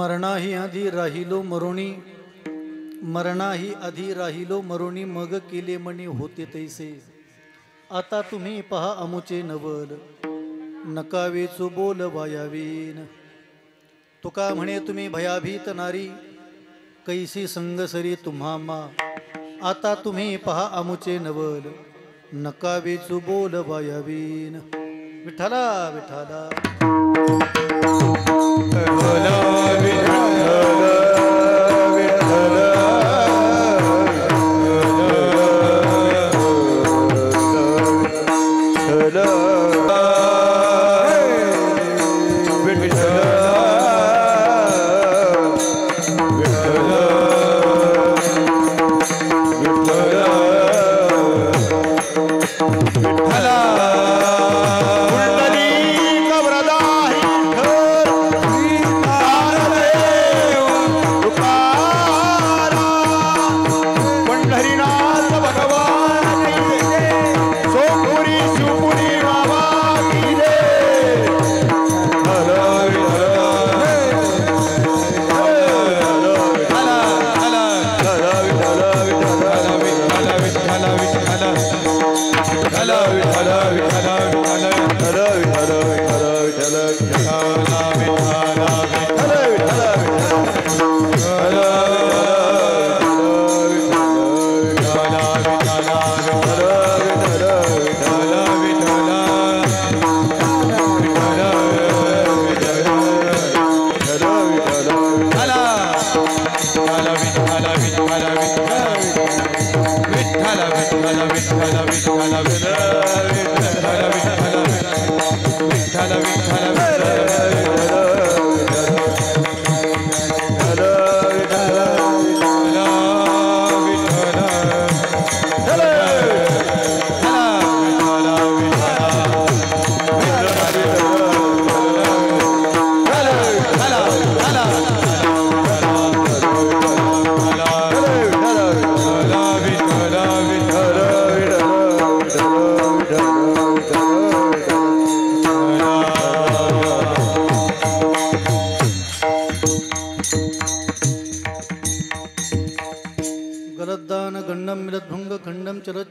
मरणाही आधी राहिलो मरोणी, मरणाही आधी राहिलो मरोणी, मग केले म्हणे होते तैसे. आता तुम्ही पहा अमुचे नवल, नकावेचो बोल वायावीन. तुका म्हणे तुम्ही भयाभीत नारी, कैसी संगसरी तुम्हा मा. आता तुम्ही पहा अमुचे नवल, नकावेचो बोल वायावीन. विठ्ठला विठ्ठला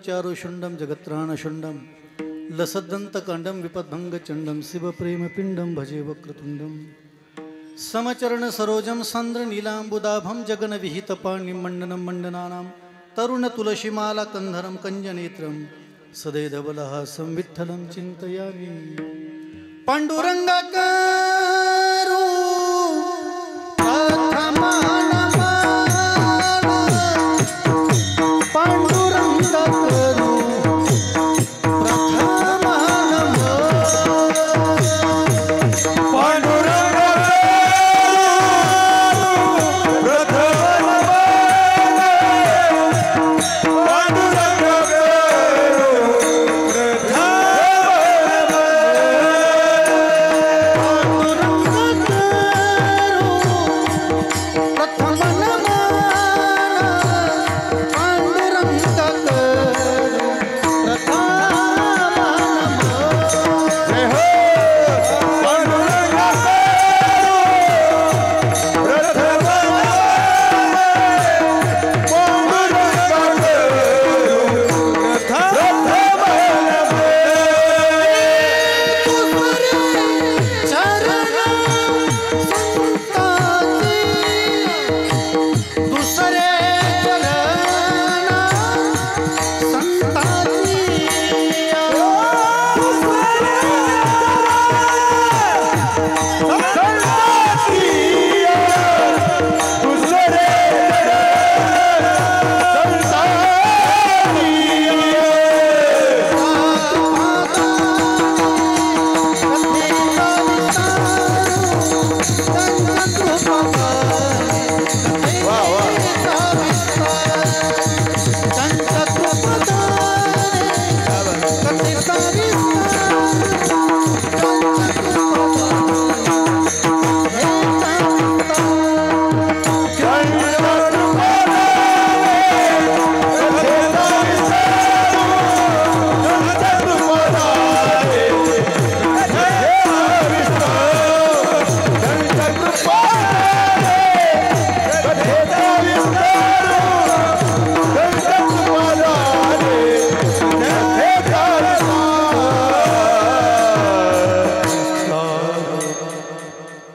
चारुषुंडम जगत्राणशुंडम लसदंतकांडम विपद्भंगचंडम शिवप्रेमपिंडम भजे वक्रतुंडम समचरण सरोजम सांद्र नीलांबुदाभम जगन विहितपाणिं मंडनं मंडनानां तरुण तुलसीमाला कंधरम कंजनेत्रम सदैधवलहासं विठ्ठलं चिंतयामि. पांडुरंगाकारो Hallelujah.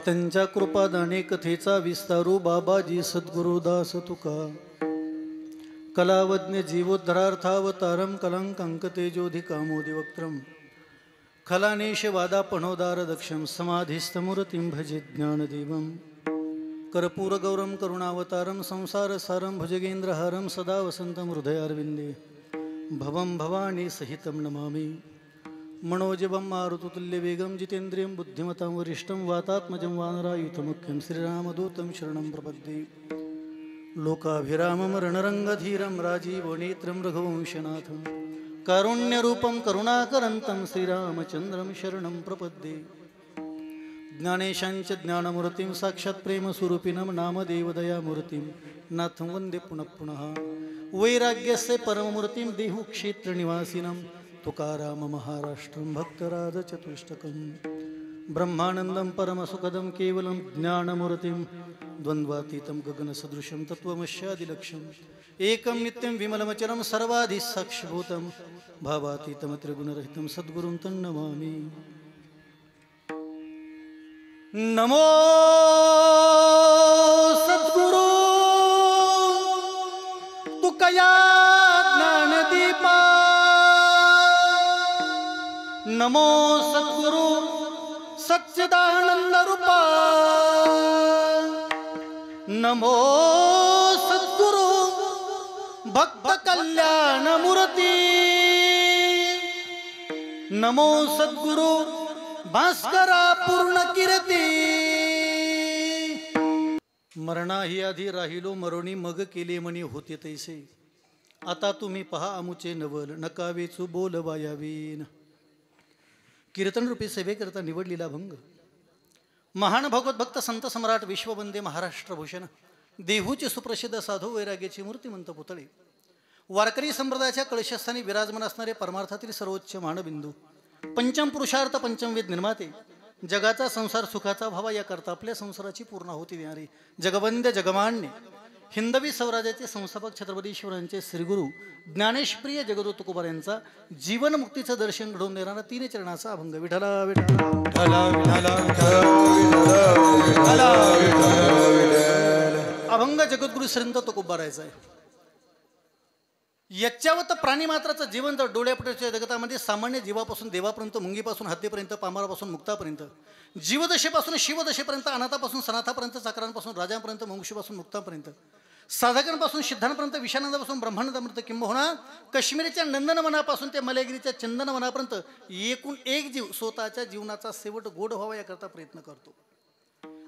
त्यांच्या कृपादाने कथेचा विस्तारू बाबाजी सद्गुरुदास तुका कलावज्ञ जीवोद्धरार्थावतारम कलंकंकतेजोधिकामोदि वक्त्रम खलानेश वादापणोदार दक्षम समाधिस्थमूर्तिं भजे ज्ञानदेवं कर्पूरगौरं करुणावतारं संसारसारं भुजगेन्द्रहारं सदा वसन्तं हृदयारविन्दे भवं भवानी सहितं नमामि मनोजवं मारुतुल्यवेगं जितेन्द्रियं बुद्धिमतां वरिष्ठं वातात्मजं वानरायुतमुख्यं श्रीरामदूतं शरणं प्रपद्ये लोकाभिरामं रणरङ्गधीरं राजीवनेत्रं रघुवंशनाथं कारुण्यरूपं करुणाकरन्तं श्रीरामचन्द्रं शरणं प्रपद्ये ज्ञानेशांच ज्ञानमूर्तिं साक्षात् प्रेमस्वरूपिणं नामदेवदयामूर्तिं नाथं वन्दे पुनः पुनः वैराग्यस्य परममूर्तिं देहुक्षेत्रनिवासिनं तुकाराम महाराष्ट्रं भक्तराजचतुष्टकं ब्रह्मानन्दं परमसुखदं केवलं ज्ञानमूर्तिं द्वन्द्वातीतं गगनसदृशं तत्त्वमस्यादिलक्ष्यम् एकं नित्यं विमलमचरं सर्वाधिसाक्षिभूतं भावातीतं त्रिगुणरहितं सद्गुरुं तन्नमामि। नमो सद्गुरु तुकया ज्ञानदीपा नमो सद्गुरु सच्चिदानंद रूपा नमो सद्गुरु भक्त कल्याण मूर्ती नमो सद्गुरु भास्करा पूर्ण कीर्ती मरणाही आधी राहिलो मरोणी मग केले म्हणे होते तैसे आता तुम्ही पहा आमुचे नवल नकावेचू बोल वायावीन। कीर्तन रूपी सेवेकरता निवडलेला भंग महान भगवत भक्त संत सम्राट विश्ववंदे महाराष्ट्र भूषण देहूचे सुप्रसिद्ध साधू वैराग्याची मूर्तिमंत पुतळे वारकरी संप्रदायाच्या कळशस्थानी विराजमान असणारे परमार्थातील सर्वोच्च मानबिंदू पंचम पुरुषार्थ पंचमवेद निर्माते जगाचा संसार सुखाचा व्हावा याकरता आपल्या संसाराची पूर्ण होती देणारे जगवंद्य जगमान्य हिंदवी स्वराज्याचे संस्थापक छत्रपती शिवरायांचे श्रीगुरु ज्ञानेशप्रिय जगद्गुरु तुकोबार यांचा जीवनमुक्तीचं दर्शन घडवून देणारा तीन चरणाचा अभंग विठला विठला अभंग जगद्गुरु श्रींत तुकोबारायचा आहे। याच्यावत प्राणीमात्राचं जीवन जर डोळ्यापुढच्या जगतामध्ये सामान्य जीवापासून देवापर्यंत मुंगीपासून हत्तीपर्यंत पामारापासून मुक्तापर्यंत जीवदशेपासून शिवदशेपर्यंत अनाथापासून सनाथापर्यंत चाकरांपासून राजांपर्यंत मंगुशीपासून मुक्तापर्यंत साधकांपासून सिद्धांपर्यंत विषानंदापासून ब्रह्मानंदापर्यंत किंबहुना काश्मीरच्या नंदनवनापासून ते मलयगिरीच्या चंदनवनापर्यंत एकूण एक जीव स्वतःच्या जीवनाचा शेवट गोड व्हावा याकरता प्रयत्न करतो।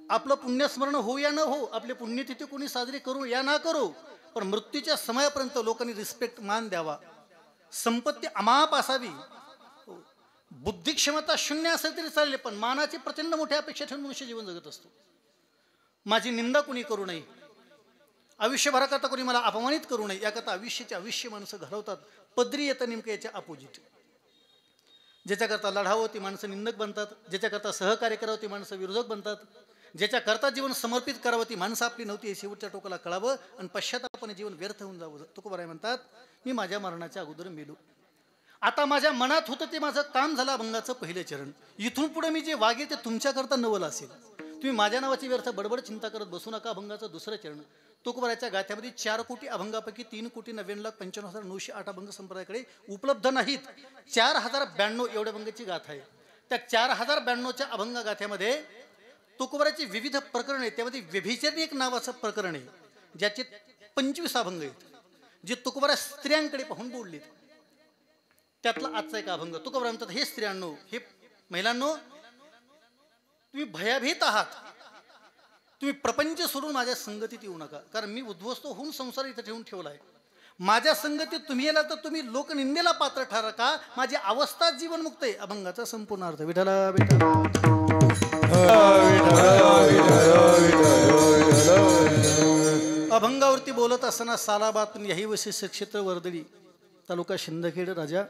आपलं पुण्यस्मरण हो या न हो आपली पुण्यतिथी कोणी साजरी करू या ना करू पण मृत्यूच्या समयापर्यंत लोकांनी रिस्पेक्ट मान द्यावा संपत्ती अमाप असावी बुद्धी क्षमता शून्य असेल तरी चालेल पण मानाची प्रचंड मोठ्या अपेक्षा ठेवून मनुष्य जीवन जगत असतो। माझी निंदा कोणी करू नये आयुष्यभराकरता कोणी मला अपमानित करू नये याकरता आयुष्याचे आयुष्य माणसं घडवतात पदरी येतं नेमकं याच्या अपोजिट ज्याच्याकरता लढावं ती माणसं निंदक बनतात ज्याच्याकरता सहकार्य करावं ती माणसं विरोधक बनतात ज्याच्याकरता जीवन समर्पित करावं ती माणसं आपली नव्हती हे शेवटच्या टोकाला कळावं आणि पश्चातापाने जीवन व्यर्थ होऊन जावं। तुकोबाराय म्हणतात मी माझ्या मरणाच्या अगोदर मेलो आता माझ्या मनात होतं ते माझं काम झालं अभंगाचं पहिलं चरण इथून पुढे मी जे वागे ते तुमच्याकरता नवल असेल तुम्ही माझ्या नावाची व्यर्थ बडबड चिंता करत बसू नका। अभंगाचं दुसरं चरण तुकोबारायच्या गाथ्यामध्ये 4 कोटी अभंगापैकी 3,99,958 अभंग संप्रदायाकडे उपलब्ध नाहीत 4,092 एवढ्या अभंगाची गाथा आहे। त्या 4,092च्या अभंग गाथ्यामध्ये तुकोबाराची विविध प्रकरणे त्यामध्ये व्यभिचार एक नावाचं प्रकरण आहे ज्याचे 25 अभंग आहेत जे तुकोबारा स्त्रियांकडे पाहून बोललेत त्यातला आजचा एक अभंग तुकोबारा म्हणतात हे स्त्रियांनो हे महिलांनो तुम्ही भयभीत आहात तुम्ही प्रपंच सोडून माझ्या संगतीत येऊ नका कारण मी उद्ध्वस्त होऊन संसार इथे ठेवून ठेवला आहे माझ्या संगतीत तुम्ही याला तर तुम्ही लोकनिंदेला पात्र ठरा का माझी अवस्था जीवनमुक्त आहे। अभंगाचा संपूर्ण अर्थ विठला अभंगावरती बोलत असताना सालाबातून याही वशिष्ठ क्षेत्र वर्दळी तालुका शिंदखेड राजा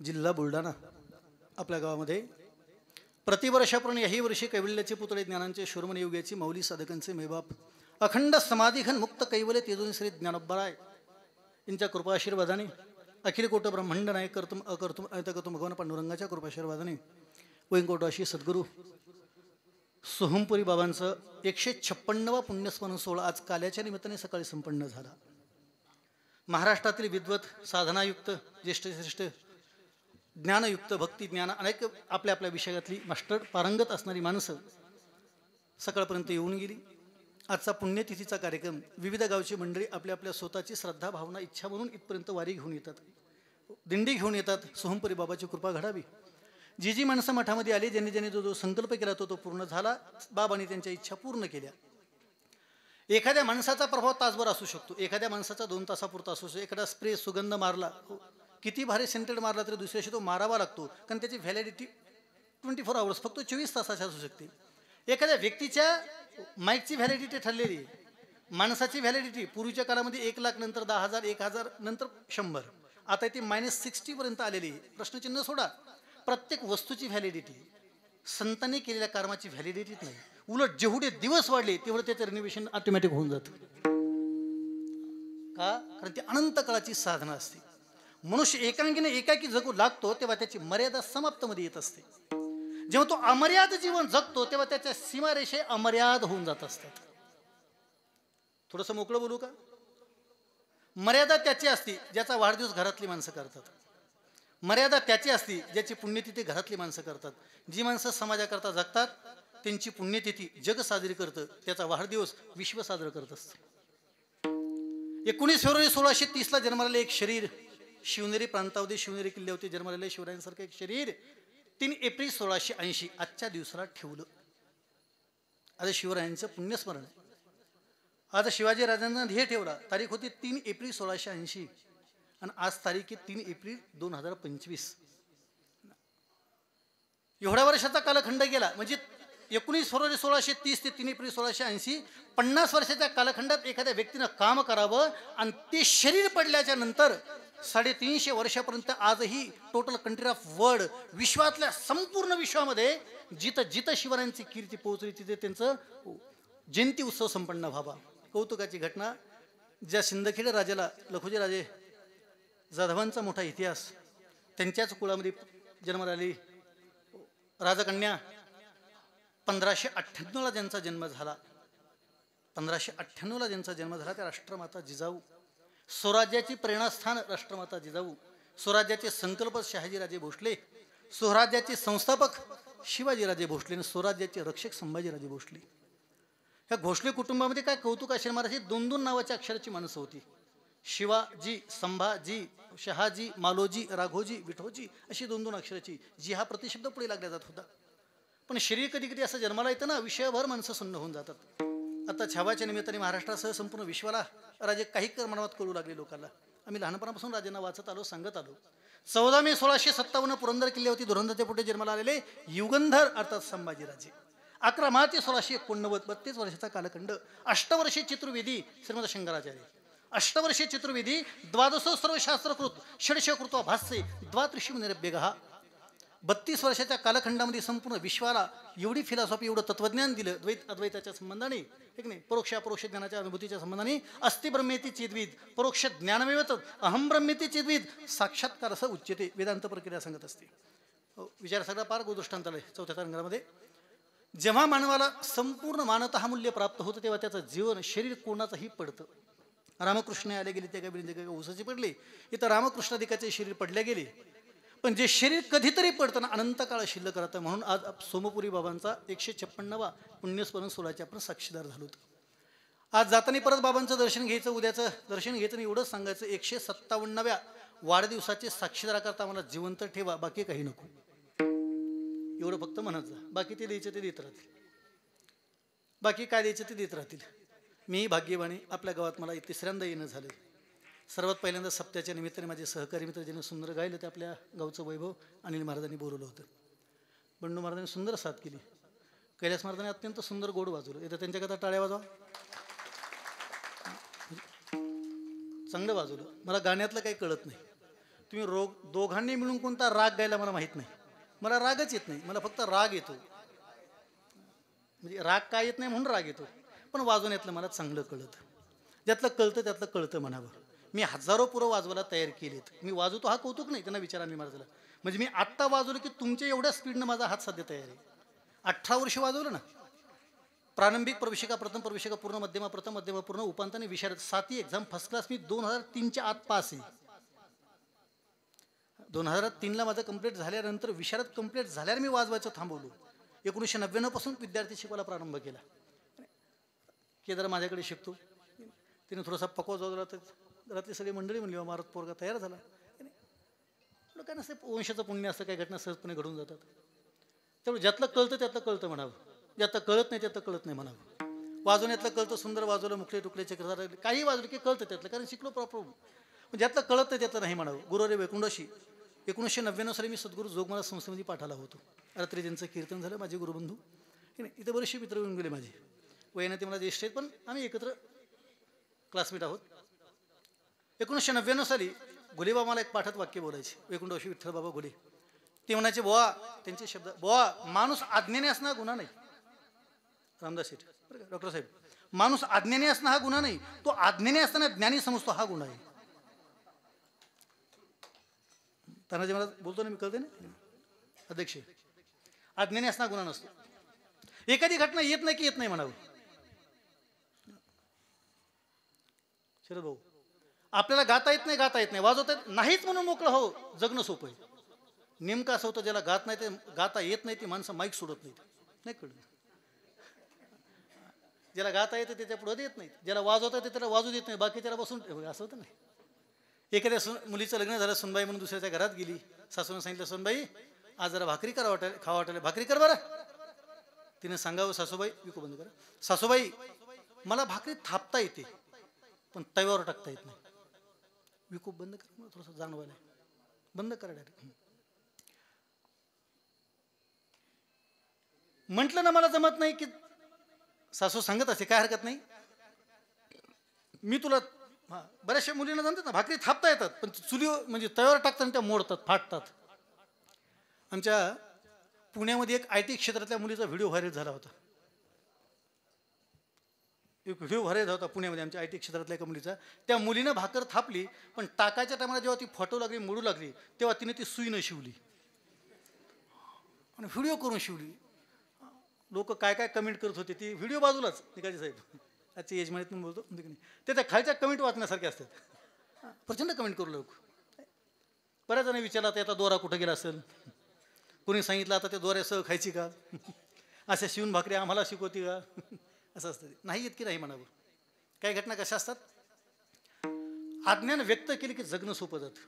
जिल्हा बुलढाणा आपल्या गावामध्ये प्रतिवर्षाप्रमाणे याही वर्षी कैवल्याचे पुतळे ज्ञानांचे शोरमणी योग्याची माऊली साधकांचे मेबाप अखंड समाधिघन मुक्त कैवल्य तेजोनी श्री ज्ञानोबराय यांच्या कृपाशीर्वादाने अखिल कोट ब्रह्मांड नायक कर्तुम अकर्तुम अयतकर्तुम भगवान पांडुरंगाच्या कृपाशीर्वादाने वैंकोटाशी सद्गुरू सोहमपुरी बाबांचं 156वा पुण्यस्मरण सोहळा आज काल्याच्या निमित्ताने सकाळी संपन्न झाला. महाराष्ट्रातील विद्वत, साधनायुक्त, ज्येष्ठ ज्ञानयुक्त, भक्ती ज्ञान अनेक आपल्या आपल्या विषयातली मास्टर पारंगत असणारी माणसं सकाळपर्यंत येऊन गेली. आजचा पुण्यतिथीचा कार्यक्रम विविध गावची मंडळी आपल्या आपल्या स्वतःची श्रद्धा, भावना, इच्छा म्हणून इथपर्यंत वारी घेऊन येतात, दिंडी घेऊन येतात. सोहमपुरी बाबाची कृपा घडावी. जी माणसं मठामध्ये आली, ज्यांनी ज्यांनी जो संकल्प केला तो पूर्ण झाला. बाबांनी त्यांच्या इच्छा पूर्ण केल्या. एखाद्या माणसाचा प्रभाव तासभर असू शकतो, एखाद्या माणसाचा 2 तासापुरता असू शकतो. एखादा स्प्रे सुगंध मारला, किती भारी सेंटेड मारला तरी दुसऱ्या दिवशी तो मारावा लागतो, कारण त्याची व्हॅलिडिटी 24 आवर्स, फक्त 24 तासाची असू शकते. एखाद्या व्यक्तीच्या माईकची व्हॅलिडिटी ठरलेली आहे. माणसाची व्हॅलिडिटी पूर्वीच्या काळामध्ये 1 लाख, नंतर 10,000, 1,000, नंतर 100. आता ती -60 पर्यंत आलेली आहे. प्रश्नचिन्ह सोडा. प्रत्येक वस्तूची व्हॅलिडिटी, संतांनी केलेल्या कर्माची व्हॅलिडिटी नाही. उलट जेवढे दिवस वाढले तेवढं त्याचं रिन्युवेशन ऑटोमॅटिक होऊन जातं. का? कारण ती अनंत काळाची साधना असते. मनुष्य एकांगीने एकाकी जगू लागतो तेव्हा त्याची मर्यादा समाप्तमध्ये येत असते. जेव्हा तो अमर्याद जीवन जगतो तेव्हा त्याच्या सीमारेषे अमर्याद होऊन जात असतात. थोडंसं मोकळं बोलू का? मर्यादा त्याची असते ज्याचा वाढदिवस घरातली माणसं करतात. मर्यादा त्याची असते ज्याची पुण्यतिथी घरातली माणसं करतात. जी माणसं समाजाकरता जगतात त्यांची पुण्यतिथी जग साजरी करतं, त्याचा वाढदिवस विश्व साजरं करत असतं. 19 फेब्रुवारी 1630 जन्माला एक शरीर शिवनेरी प्रांतामध्ये, शिवनेरी किल्ल्यावरती जन्मालेलं शिवरायांसारखं एक शरीर 3 एप्रिल 1680 आजच्या दिवसाला ठेवलं. आज शिवरायांचं पुण्यस्मरण. आज शिवाजी राजांना ध्येय ठेवला. तारीख होती 3 एप्रिल 1680 आणि आज तारीख आहे 3 एप्रिल 2025. एवढ्या वर्षाचा कालखंड गेला. म्हणजे 19 फेब्रुवारी 1630 ते 3 एप्रिल 1680 50 वर्षाच्या कालखंडात एखाद्या व्यक्तीनं काम करावं आणि ते शरीर पडल्याच्या नंतर 350 वर्षापर्यंत आजही टोटल कंट्री ऑफ वर्ल्ड, विश्वातल्या संपूर्ण विश्वामध्ये जिथं जिथं शिवरायांची कीर्ती पोहोचली तिथे त्यांचं जयंती उत्सव संपन्न व्हावा. कौतुकाची घटना. ज्या सिंदखेड राजाला लखुजी राजे जाधवांचा मोठा इतिहास, त्यांच्याच कुळामध्ये जन्माला आली राजकन्या. 1598ला ज्यांचा जन्म झाला, 1598ला ज्यांचा जन्म झाला त्या राष्ट्रमाता जिजाऊ. स्वराज्याची प्रेरणास्थान राष्ट्रमाता जिजाऊ. स्वराज्याचे संकल्प शहाजीराजे भोसले, स्वराज्याचे संस्थापक शिवाजीराजे भोसले आणि स्वराज्याचे रक्षक संभाजीराजे भोसले. ह्या भोसले कुटुंबामध्ये काय कौतुक असेल महाराज, 2-2 नावाच्या अक्षराची माणसं होती. शिवाजी, संभाजी, शहाजी, मालोजी, राघोजी, विठोजी अशी 2-2 अक्षराची. जी हा प्रतिशब्द पुढे लागला जात होता. पण शरीर कधी कधी असं जन्माला येतं ना, विषयभर माणसं सुन्न होऊन जातात. आता छावाच्या निमित्ताने महाराष्ट्रासह संपूर्ण विश्वाला राजे काही कर्मणावात करू लागले लोकांना. आम्ही लहानपणापासून राजांना वाचत आलो, सांगत आलो. 14 मे 1657 पुरंदर किल्ल्यावरती धुरंधरच्या पुढे जन्माला आलेले युगंधर अर्थात संभाजीराजे. 11 मार्च 1689 32 वर्षाचा कालखंड. 8 वर्षे चतुर्वेदी श्रीमंत शंकराचार्य. 8 वर्षे चतुर्वेदी, द्वादशो सर्वशास्त्रकृत, षडशकृत्वा भाष्ये, द्वात्रिशु निरभ्यगः. 32 वर्षाच्या कालखंडामध्ये संपूर्ण विश्वाला एवढी फिलॉसॉफी, एवढं तत्वज्ञान दिलं. द्वैत अद्वैताच्या संबंधाने, एक नाही, परोक्ष अपरोक्ष ज्ञानाच्या अनुभूतीच्या संबंधाने. अस्ति ब्रह्मेती चेद्विद, परोक्ष ज्ञानमेवत अहम ब्रह्मेती चेद्विद, साक्षात्कार असं उच्यते. वेदांत प्रक्रिया सांगत असते. विचार सगळा पार गोदृष्टांत आलाय 4थ्या तरंगामध्ये. जेव्हा मानवाला संपूर्ण मानवतः मूल्य प्राप्त होतं तेव्हा त्याचं जीवन शरीर कोणाचंही पडतं. रामकृष्ण आले गेले त्या काही उसाचे पडले, इथं रामकृष्णाधिकाचे शरीर पडले गेले. पण जे शरीर कधीतरी पडतं ना, अनंत काळ शिल्लक राहतं. म्हणून आज सोमपुरी बाबांचा 156वा पुण्यस्मरण सोहळ्याचे आपण साक्षीदार झालो. आज जाताना परत बाबांचं दर्शन घ्यायचं, उद्याचं दर्शन घ्यायचं आणि एवढंच सांगायचं, 157व्या वाढदिवसाचे साक्षीदार करता आम्हाला जिवंत ठेवा, बाकी काही नको. एवढं फक्त म्हणत जा. बाकी ते द्यायचं ते देत राहतील. बाकी काय द्यायचं ते देत राहतील. मी भाग्यवाणी, आपल्या गावात मला 3ऱ्यांदा येणं झालं. सर्वात पहिल्यांदा सप्त्याच्या निमित्ताने माझे सहकारी मित्र ज्यांनी सुंदर गायलं ते आपल्या गावचं वैभव अनिल महाराजांनी बोलवलं होतं. बंडू महाराजांनी सुंदर साथ केली. कैलास महाराजांनी अत्यंत सुंदर गोड वाजवलं. इथं त्यांच्याकरता टाळ्या वाजवा. चांगलं वाजवलं. मला गाण्यातलं काही कळत नाही. तुम्ही दोघांनी मिळून कोणता राग गायला मला माहीत नाही. मला रागच येत नाही. मला फक्त राग येतो. म्हणजे राग काय येत नाही म्हणून राग येतो. पण वाजवण्यातलं मला चांगलं कळतं. ज्यातलं कळतं त्यातलं कळतं म्हणावं. मी हजारो पुरं वाजवायला तयार केलेत. मी वाजवतो हा कौतुक नाही. त्यांना विचारा मी महाराजाला. म्हणजे मी आत्ता वाजवलं की तुमच्या एवढ्या स्पीडनं माझा हात सध्या तयार आहे. 18 वर्ष वाजवलं ना, प्रारंभिक प्रवेशिका, प्रथम प्रवेशिका, पूर्ण मध्यमा, प्रथम मध्यमा, पूर्ण उपांत आणि विशारद 7ही एक्झाम फर्स्ट क्लास मी 2003च्या आत पास आहे. 2003ला माझं कंप्लीट झाल्यानंतर विशारद कंप्लीट झाल्यावर मी वाजवायचं थांबवलो. 1999 पासून विद्यार्थी शिकवायला प्रारंभ केला. केदार माझ्याकडे शिकतो. तिने थोडासा पकवा जावला तर घरातली सगळी मंडळी म्हणली महाराज पोरगा तयार झाला. काय नसते, वंशाचं पुण्य असतं, काही घटना सहजपणे घडून जातात. त्यामुळे ज्यातलं कळतं त्यातलं कळतं म्हणावं, ज्यातलं कळत नाही त्यातलं कळत नाही म्हणावं. वाजवण्यातलं कळतं, सुंदर वाजवलं, मुकले टुकले चक्रधार काही वाजवलं की कळतं त्यातलं, कारण शिकलो प्रॉपर. ज्यातलं कळत नाही त्यातलं नाही म्हणावं. गुरुवारी वैकुंठाशी 1999 साली मी सद्गुरू जोगमाला संस्थेमध्ये पाठाला होतो. रात्री ज्यांचं कीर्तन झालं माझे गुरुबंधू इथं बरेचसे मित्र येऊन गेले माझे. वयाने ते मला ज्येष्ठ आहेत, पण आम्ही एकत्र क्लासमेट आहोत. 1999 साली घुलेबा मला एक पाठात वाक्य बोलायचे. वैकुंठवाशी विठ्ठल बाबा घुले ते म्हणायचे, बोवा त्यांचे शब्द, बोवा माणूस आज्ञेने असणं हा गुन्हा नाही. रामदास शेठ बरं का डॉक्टर साहेब, माणूस आज्ञेने असणं हा गुन्हा नाही, तो आज्ञेने असताना ज्ञानी समजतो हा गुन्हा आहे. तानाजी मला बोलतो ना, मी कळते ना अध्यक्ष, आज्ञेने असणं गुन्हा नसतो. एखादी घटना येत नाही की येत नाही म्हणावं. शरद भाऊ, आपल्याला गाता येत नाही, वाजवता येत नाहीच म्हणून मोकळं हो, जगणं सोपं आहे. नेमकं असं होतं, ज्याला गात नाही ते गाता येत नाही ती माणसं माईक सोडत नाहीत. नाही कळलं, ज्याला गाता येतं त्याच्या पुढं देत नाहीत, ज्याला वाजवता येते त्याला वाजू देत नाही, बाकी त्याला बसून असं होतं नाही. एखाद्या मुलीचं लग्न झालं, सुनबाई म्हणून दुसऱ्याच्या घरात गेली. सासूने सांगितलं, सुनबाई आज जरा भाकरी करा खावा वाटायला, भाकरी कर बरं. तिने सांगावं, सासूबाई विकू बंद करा, सासूबाई मला भाकरी थापता येते पण तव्यावर टाकता येत नाही. विकू बंद कर, मला थोडंसं जाणवायला बंद करा डायरेक्ट. म्हटलं ना मला जमत नाही की सासू सांगत असे, काय हरकत नाही, मी तुला बऱ्याचशा मुलींना जमतात ना भाकरी थापता येतात, पण चुली म्हणजे तव्यावर टाकतात त्या मोडतात, फाटतात. आमच्या पुण्यामध्ये एक IT क्षेत्रातल्या मुलीचा व्हिडिओ व्हायरल झाला होता. एक व्हिडिओ व्हायरल होता पुण्यामध्ये आमच्या IT क्षेत्रातल्या एका मुलीचा. त्या मुलीनं भाकर थापली, पण टाकायच्या टायमाला जेव्हा ती फटू लागली, मोडू लागली, तेव्हा तिने ती सुईनं शिवली आणि व्हिडिओ करून शिवली. लोक काय काय कमेंट करत होते, ती व्हिडिओ बाजूलाच. निकाजी साहेब आजची एज म्हणून बोलतो ते त्या खालच्या कमेंट वाचण्यासारखे असतात. प्रचंड कमेंट करू लोक. बऱ्याच जणांनी विचारला आता दोरा कुठं गेला असेल, कोणी सांगितलं आता त्या दोऱ्यासह खायची का, अशा शिवून भाकरी आम्हाला शिकवती का, असं असतं. नाही इतकी नाही म्हणावं. काही घटना कशा असतात, अज्ञान व्यक्त केली की जगणं सोपं जातं.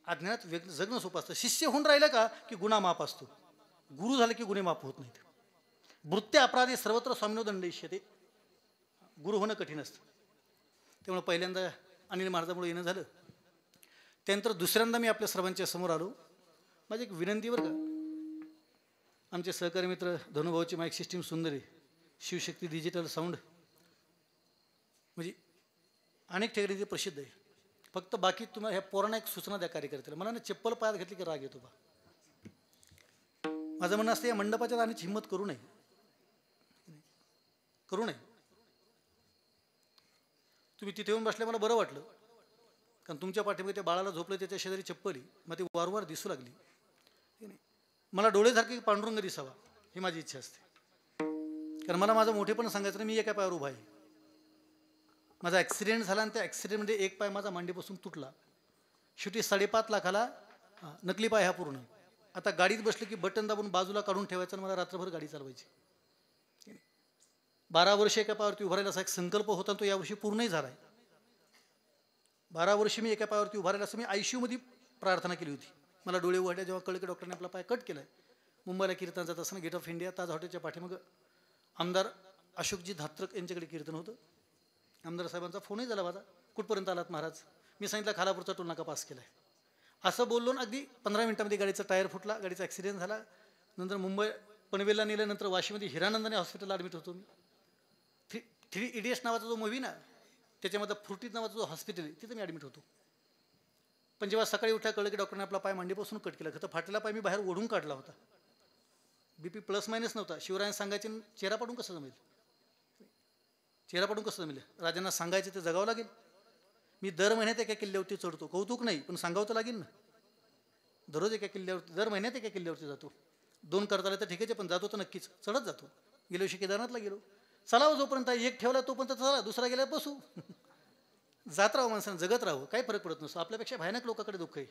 अज्ञानात जगणं सोपं असतं. शिष्य होऊन राहिलं का की गुन्हा माफ असतो, गुरु झालं की गुन्हे माफ होत नाहीत. वृत्ती अपराधी सर्वत्र स्वामिनो दंडयिष्यते. गुरु होणं कठीण असतं. त्यामुळे पहिल्यांदा अनिल महाराजांमुळे येणं झालं. त्यानंतर दुसऱ्यांदा मी आपल्या सर्वांच्या समोर आलो. माझी एक विनंती बरं का, आमचे सहकारी मित्र धनुभाऊची माईक सिस्टीम सुंदर आहे, शिवशक्ती डिजिटल साऊंड म्हणजे अनेक ठिकाणी ते प्रसिद्ध आहे. फक्त बाकी तुम्हाला ह्या पोरांना एक सूचना द्या कार्यकर्त्याला, मला ना चप्पल पायात घेतली की राग येतो बा. माझं म्हणणं असतं, या मंडपाच्या जाण्याची हिंमत करू नये, करू नये. तुम्ही तिथे येऊन बसले मला बरं वाटलं, कारण तुमच्या पाठीमध्ये त्या बाळाला झोपलं, त्याच्या शेजारी चप्पल आहे, मग ती वारंवार दिसू लागली. मला डोळेसारखी पांडुरंग दिसावा ही माझी इच्छा असते. कारण मला माझं मोठेपण सांगायचं नाही, मी एका पायावर उभा आहे. माझा ॲक्सिडेंट झाला आणि त्या ॲक्सिडेंटमध्ये एक पाय माझा मांडीपासून तुटला. शेवटी 5.5 लाखाला नकली पाय हा पूर्ण. आता गाडीत बसलं की बटन दाबून बाजूला काढून ठेवायचं आणि मला रात्रभर गाडी चालवायची. 12 वर्ष एका पायावरती उभा राहिला असा एक संकल्प होता, तो यावर्षी पूर्णही झाला आहे. 12 वर्ष मी एका पायावरती उभा राहिला असं मी ICU मध्ये प्रार्थना केली होती. मला डोळे उघडले जेव्हा कळलं की डॉक्टरने आपला पाय कट केलाय. मुंबईला कीर्तन जात असताना गेट ऑफ इंडिया ताज हॉटेलच्या पाठीमागं आमदार अशोकजी धात्रक यांच्याकडे कीर्तन होतं. आमदार साहेबांचा फोनही झाला माझा, कुठपर्यंत आलात महाराज. मी सांगितलं खालापूरचा टोल नाका पास केलाय. असं बोललो अगदी 15 मिनिटांमध्ये गाडीचा टायर फुटला, गाडीचा ॲक्सिडेंट झाला. नंतर मुंबई पनवेलला नेलं, नंतर वाशीमध्ये हिरानंदाने हॉस्पिटलला ॲडमिट होतो मी. 3 इडियट्स नावाचा जो मूव्ही ना, त्याच्यामध्ये फ्रुटीत नावाचा जो हॉस्पिटल आहे तिथं मी ॲडमिट होतो. पण जेव्हा सकाळी उठल्या कळलं की डॉक्टरने आपला पाय मांडीपासून कट केला, तर फाटलेला पाय मी बाहेर ओढून काढला होता. BP प्लस मायनस नव्हता. शिवरायांना सांगायचे, चेहरा पाडून कसं जमेल, चेहरा पाडून कसं जमेल. राजांना सांगायचे ते जगावं लागेल. मी दर महिन्यात एका किल्ल्यावरती चढतो, कौतुक नाही पण सांगावं तर लागेल ना. दररोज एका किल्ल्यावरती, दर महिन्यात एका किल्ल्यावरती जातो. 2 करता आले तर ठीक आहे, पण जातो तर नक्कीच, चढत जातो. गेल्या वर्षी केदारनाथला गेलो. चला जोपर्यंत एक ठेवला तोपर्यंत चला, दुसरा गेला बसू. जात राहावं माणसानं, जगत राहावं, काही फरक पडत नसतो. आपल्यापेक्षा भयानक लोकांकडे दुःख आहे,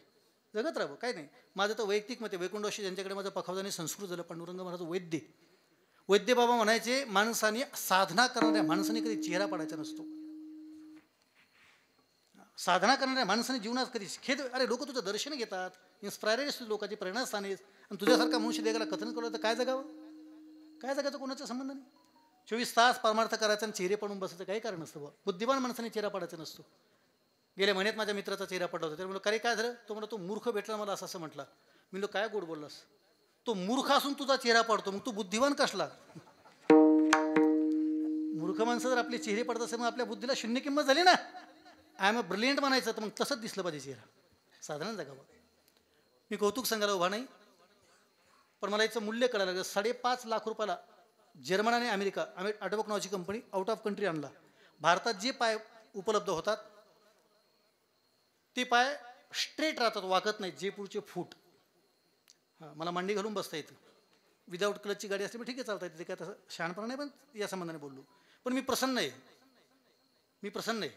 जगत राहावं, काय नाही. माझं तर वैयक्तिक मत आहे, वैकुंठवाशी ज्यांच्याकडे माझं पखावजाने संस्कृत झालं, पांडुरंग महाराज वैद्य बाबा म्हणायचे, माणसाने साधना करणाऱ्या माणसाने कधी चेहरा पाडायचा नसतो. साधना करणाऱ्या माणसाने जीवनात कधी खेद, अरे लोक तुझं दर्शन घेतात, इन्स्पायरेड असतो, लोकांची प्रेरणास्थान आहेस, आणि तुझ्यासारखा मनुष्य देगाला कथन करलं तर काय जगावं, काय जगायचं, कोणाचा संबंध नाही. 24 तास परमार्थ करायचा आणि चेहरे पडून बसायचं काही कारण नसतं. बुद्धिमान माणसाने चेहरा पाडायचा नसतो. गेल्या महिन्यात माझ्या मित्राचा चेहरा पडला होता. त्याला म्हणलं काय काय झालं, तो म्हणलं तो मूर्ख भेटला मला असं म्हटला. मी म्हणलो काय गोड बोललास, तो मूर्ख असून तुझा चेहरा पडतो, मग तू बुद्धिवान कसला. मूर्ख माणसं जर आपले चेहरे पडत असेल मग आपल्या बुद्धीला शून्य किंमत झाली ना. आय एम अ ब्रिलियंट म्हणायचं तर मग तसंच दिसलं पाहिजे चेहरा, साधारण जगावं. मी कौतुक सांगायला उभा नाही, पण मला याचं मूल्य कळायला लागलं. 5.5 लाख रुपयाला जर्मन आणि अमेरिका ॲडोबॉक नावाची कंपनी आउट ऑफ कंट्री आणला. भारतात जे पाय उपलब्ध होतात ते पाय स्ट्रेट राहतात, वाकत नाहीत, जे पुढचे फूट. हां, मला मांडी घालून बसता येतं. विदाऊट क्लचची गाडी असते, पण ठीक आहे, चालता येते, ते काय तसं शहाणपणा नाही, पण या संबंधाने बोललो. पण मी प्रसन्न आहे, मी प्रसन्न आहे.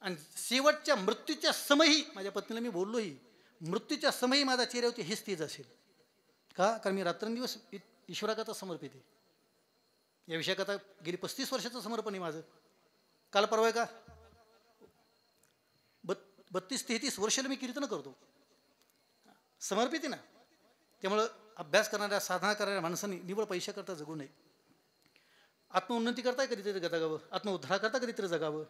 आणि शेवटच्या मृत्यूच्या समयी माझ्या पत्नीला मी बोललोही, मृत्यूच्या समयी माझा चेहऱ्यावरती हेच तेज असेल. का, कारण मी रात्रंदिवस ईश्वराकरता समर्पित आहे. या विषयाकरता गेली 35 वर्षाचं समर्पण आहे माझं. काल परवा का 32-33 वर्षाला मी कीर्तन करतो, समर्पित आहे ना. त्यामुळं अभ्यास करणाऱ्या, साधना करणाऱ्या माणसांनी निव्वळ पैशाकरता जगू नये. आत्मउन्नती करताय कधीतरी जगावं, आत्मउद्धाराकरता कधीतरी जगावं,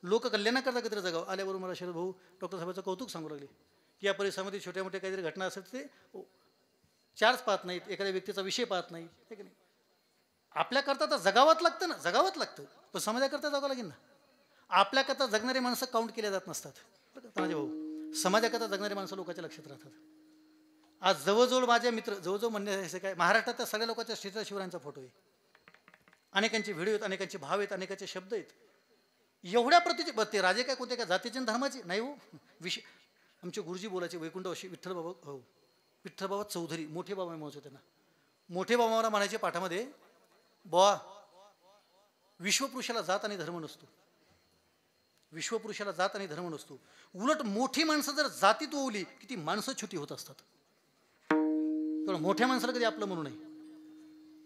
लोककल्याणाकरता कधीतरी जगावं. आल्याबरोबर मला शरद भाऊ डॉक्टर साहेबांचं कौतुक सांगू लागले की या परिसरामध्ये छोट्या मोठ्या काहीतरी घटना असेल ते चार्ज पाहत नाहीत, एखाद्या व्यक्तीचा विषय पाहत नाहीत, हे की नाही. आपल्याकरता तर जगावंच लागतं ना, जगावंच लागतं, पण समाजाकरता जगावं लागेल ना. आपल्याकरता जगणारे माणसं काउंट केल्या जात नसतात माझे भाऊ, समाजाकरता जगणारे माणसं लोकांच्या लक्षात राहतात. आज जवळजवळ माझ्या मित्र, जवळजवळ म्हणण्याचं काय, महाराष्ट्रातल्या सगळ्या लोकांच्या स्टेटस शिवरायांचा फोटो आहे, अनेकांचे व्हिडिओ आहेत, अनेकांचे भाव आहेत, अनेकांचे शब्द आहेत. एवढ्या प्रतीचे, ते राजे काय कोणते काय जातीचे धर्माचे नाही हो. विषय आमचे गुरुजी बोलायचे, वैकुंठवाशी विठ्ठल बाबा चौधरी, मोठे बाबा म्हणत होते ना. मोठे बाबांना म्हणायचे पाठामध्ये, बुवा विश्वपुरुषाला जात आणि धर्म नसतो, विश्वपुरुषाला जात आणि धर्म नसतो. उलट मोठी माणसं जर जातीत ओवली की ती माणसं छोटी होत असतात. तर मोठ्या माणसाला कधी आपलं म्हणू नये.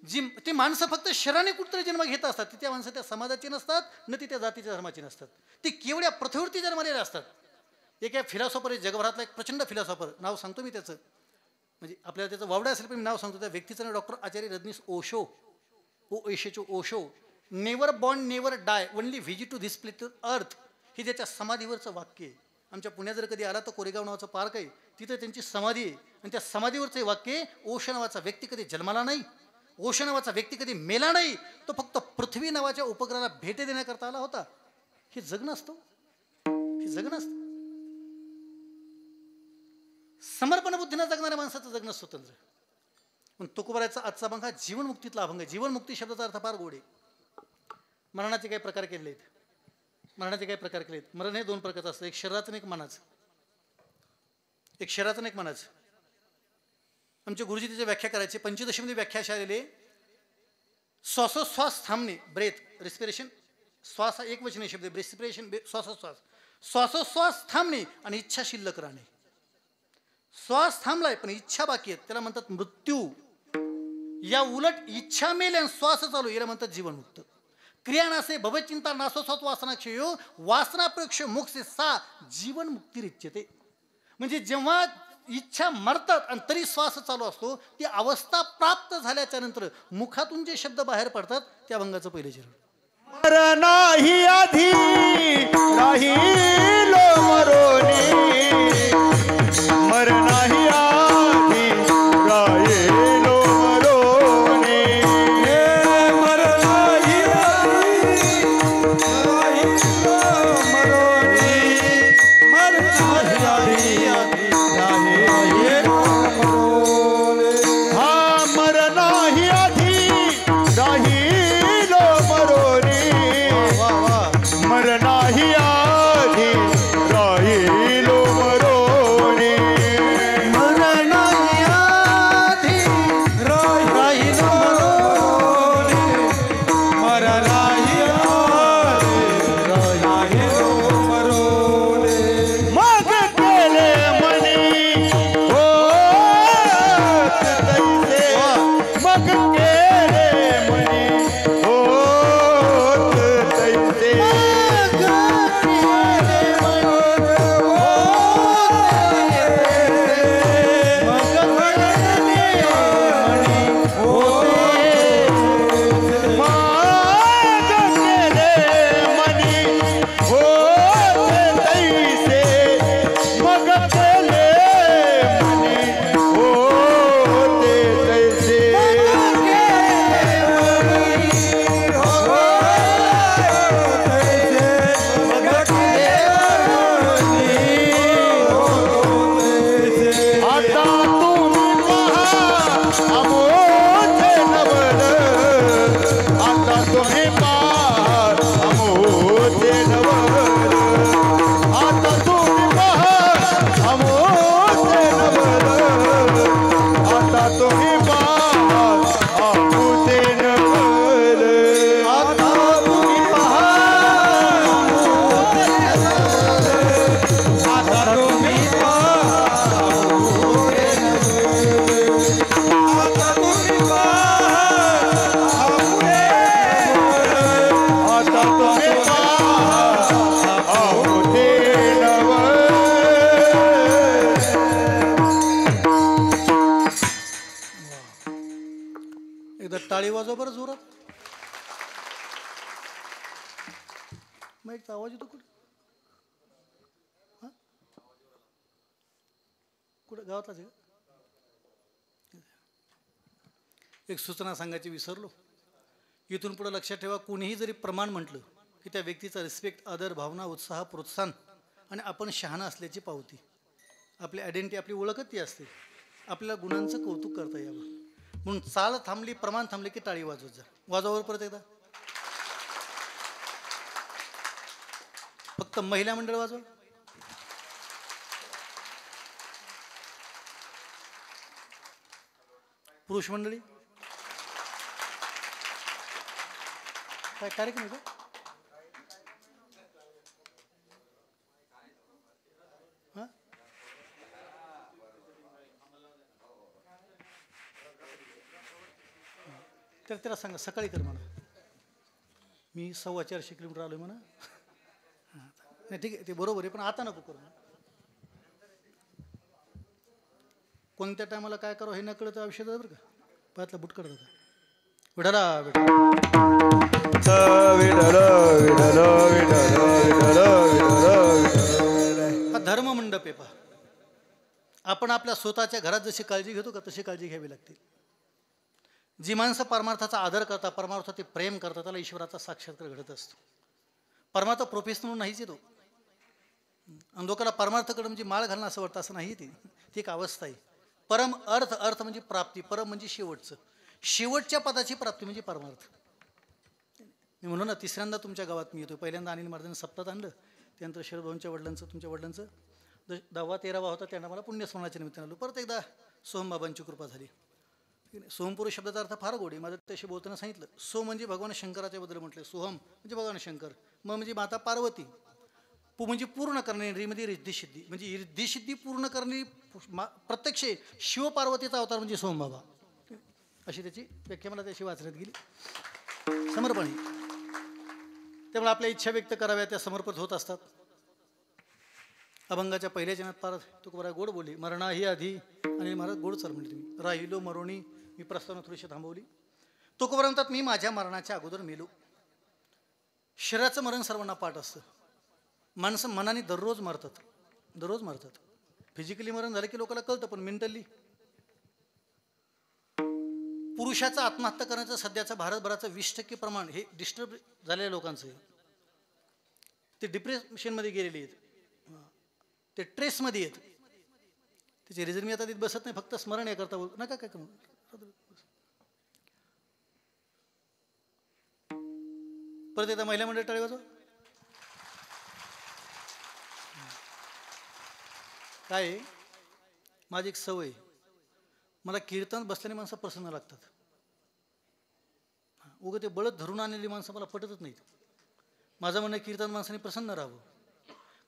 जी ती माणसं फक्त शरीराने कुठतरी जन्म घेत असतात, ती त्या माणसं त्या समाजाची नसतात, न ती त्या जातीच्या धर्माची नसतात, ती केवढ्या प्रथेवरती जन्मलेल्या असतात. एक फिलॉसॉफर आहे जगभरातला, एक प्रचंड फिलॉसॉफर, नाव सांगतो मी त्याचं, म्हणजे आपल्याला त्याचं वावडं असेल पण मी नाव सांगतो. त्या व्यक्तीचं नाव doctor Acharya Rajneesh Osho, Osho. Never born never die, only visit to this planet earth, हे त्याच्या समाधीवरचं वाक्य आहे. आमच्या पुण्यात जर कधी आला तर कोरेगाव नावाचं पार्क आहे, तिथं त्यांची समाधी आहे, आणि त्या समाधीवरचं वाक्य, ओशो नावाचा व्यक्ती कधी जन्माला नाही, ओशो नावाचा व्यक्ती कधी मेला नाही, तो फक्त पृथ्वी नावाच्या उपग्रहाला भेट देण्याकरता आला होता. हे जगणं असतं, हे जगणं असतं. समर्पण बुद्धीनं जगणाऱ्या माणसाचं जगणं स्वतंत्र. पण तुकोबारायचा आजचा अभंग हा जीवनमुक्तीतला अभंग आहे. जीवनमुक्ती शब्दाचा अर्थ फार गोड आहे. मरणाचे काही प्रकार केले आहेत, मरणाचे काही प्रकार केले आहेत. मरण हे 2 प्रकारचं असतं, एक शरीराचं आणि एक मनाचं, एक शरीराचं आणि एक मनाचं. आमचे गुरुजी त्याची व्याख्या करायचे, पंचदशीमध्ये व्याख्या अशा आलेले, श्वासोश्वास थांबणे, ब्रेथ, रेस्पिरेशन, श्वास हा एकवचनी शब्द, रेस्पिरेशन, श्वासोश्वास थांबणे आणि इच्छा शिल्लक राहणे. श्वास थांबलाय पण इच्छा बाकी आहेत, त्याला म्हणतात मृत्यू. या उलट इच्छा मेले आणि श्वास चालू, याला म्हणतात जीवनमुक्त. क्रिया नासे भवचिंता नासोस्वात वासनाक्षयो वासनाप्रक्ष मोक्ष सा जीवनमुक्ती रिच्यते. म्हणजे जेव्हा इच्छा मरतात आणि तरी श्वास चालू असतो, ती अवस्था प्राप्त झाल्याच्या नंतर मुखातून जे शब्द बाहेर पडतात त्या अभंगाचं पहिले चरण. मरणाही आधी राहिलो मरोनी, मरणाही आधी राहिलो मरोनी, मरणाही आधी राहिलो मरोनी, हा मरणाही आधी राहिलो मरोनी, मरणाही आधी राहिलो मरोनी, टाळी वाजवा बरं जोरात. माईकचा आवाज येतो कुठे? हा कुठे गावातलाच आहे? एक सूचना सांगायची विसरलो. इथून पुढे लक्षात ठेवा, कोणीही जरी प्रमाण म्हटलं की त्या व्यक्तीचा रिस्पेक्ट, आदर, भावना, उत्साह, प्रोत्साहन आणि आपण शहाणा असल्याची पावती. आपली आयडेंटिटी, आपली ओळखच ती असते. आपल्याला गुणांचं कौतुक करता यावं म्हणून चाल थांबली, प्रमाण थांबले की टाळी वाजवत जा. वाजवावर परत एकदा. फक्त महिला मंडळ वाजवा. पुरुष मंडळी काय कार्यक्रम आहे का? हां तर त्याला सांगा सकाळी कर म्हणा. मी 450 किलोमीटर आलो म्हणा. नाही ठीक आहे, ते बरोबर आहे, पण आता नको करू. कोणत्या टायमाला काय करावं हे न कळतं औषध बरं का. पायातला बुट काढत होता. विठाला हा धर्म मंडप आहे. पहा, आपण आपल्या स्वतःच्या घरात जशी काळजी घेतो का तशी काळजी घ्यावी लागते. जी माणसं परमार्थाचा आदर करतात, परमार्थाचे प्रेम करतात, त्याला ईश्वराचा साक्षात्कार घडत असतो. परमार्थ प्रोफेशनल नाहीच येतो. आणि लोकांना परमार्थकडे म्हणजे माळ घालणं असं वाटतं, असं नाही. ती एक अवस्था आहे. परम अर्थ, अर्थ म्हणजे प्राप्ती, परम म्हणजे शेवटचं, शेवटच्या पदाची प्राप्ती म्हणजे परमार्थ. मी म्हणून ना तिसऱ्यांदा तुमच्या गावात मी येतो. पहिल्यांदा अनिल महाराजांनी सप्तात आणलं, त्यानंतर शरद भाऊंच्या वडिलांचं, तुमच्या वडिलांचं 10वा 13वा होता, त्यांना मला पुण्यस्मरणाच्या निमित्तानं आलो. परत एकदा सोमबाबांची कृपा झाली. सोमपुरुष शब्दाचा अर्थ फार गोडी. माझं तशी बोलताना सांगितलं, सो म्हणजे भगवान शंकराच्या बद्दल म्हटलं, सोहम म्हणजे भगवान शंकर, म म्हणजे माता पार्वती, पू म्हणजे पूर्ण करणे, री म्हणजे रिद्धिसिद्धी, म्हणजे रिद्धिसिद्धी पूर्ण करणे, प्रत्यक्ष शिवपार्वतीचा अवतार म्हणजे सोमबाबा. अशी त्याची व्याख्या मला त्याशी वाचण्यात गेली. समर्पण. त्यामुळे आपल्या इच्छा व्यक्त कराव्या त्या समर्पित होत असतात. अभंगाच्या पहिल्या जनात पार तुकोबरा गोड बोलली, मरणा ही आधी, आणि महाराज गोड चाल म्हणले तुम्ही. राहिलो मरोणी, मी प्रस्तावना थोडीशी थांबवली. तुकोबरा म्हणतात, मी माझ्या मरणाच्या अगोदर मेलो. शरीराचं मरण सर्वांना पाठ असतं. माणसं मनाने दररोज मरतात, दररोज मरतात. फिजिकली मरण झालं की लोकांना कळतं, पण मेंटली पुरुषाचा आत्महत्या करण्याचं सध्याचं भारतभराचं 20% प्रमाण हे डिस्टर्ब झालेल्या लोकांचं आहे. ते डिप्रेशनमध्ये गेलेले आहेत, ते ट्रेसमध्ये आहेत. त्याचे रिझन मी आता तिथे बसत नाही, फक्त स्मरण हे करता बोलतो नका काय करू. परत एकदा महिला मंडळ टाळी वाजवा. काय माझी एक सवय, मला कीर्तन बसल्याने माणसं प्रसन्न लागतात. उगं ते बळत धरून आणलेली माणसं मला पटतच नाहीत. माझं म्हणणं कीर्तन माणसाने प्रसन्न राहावं.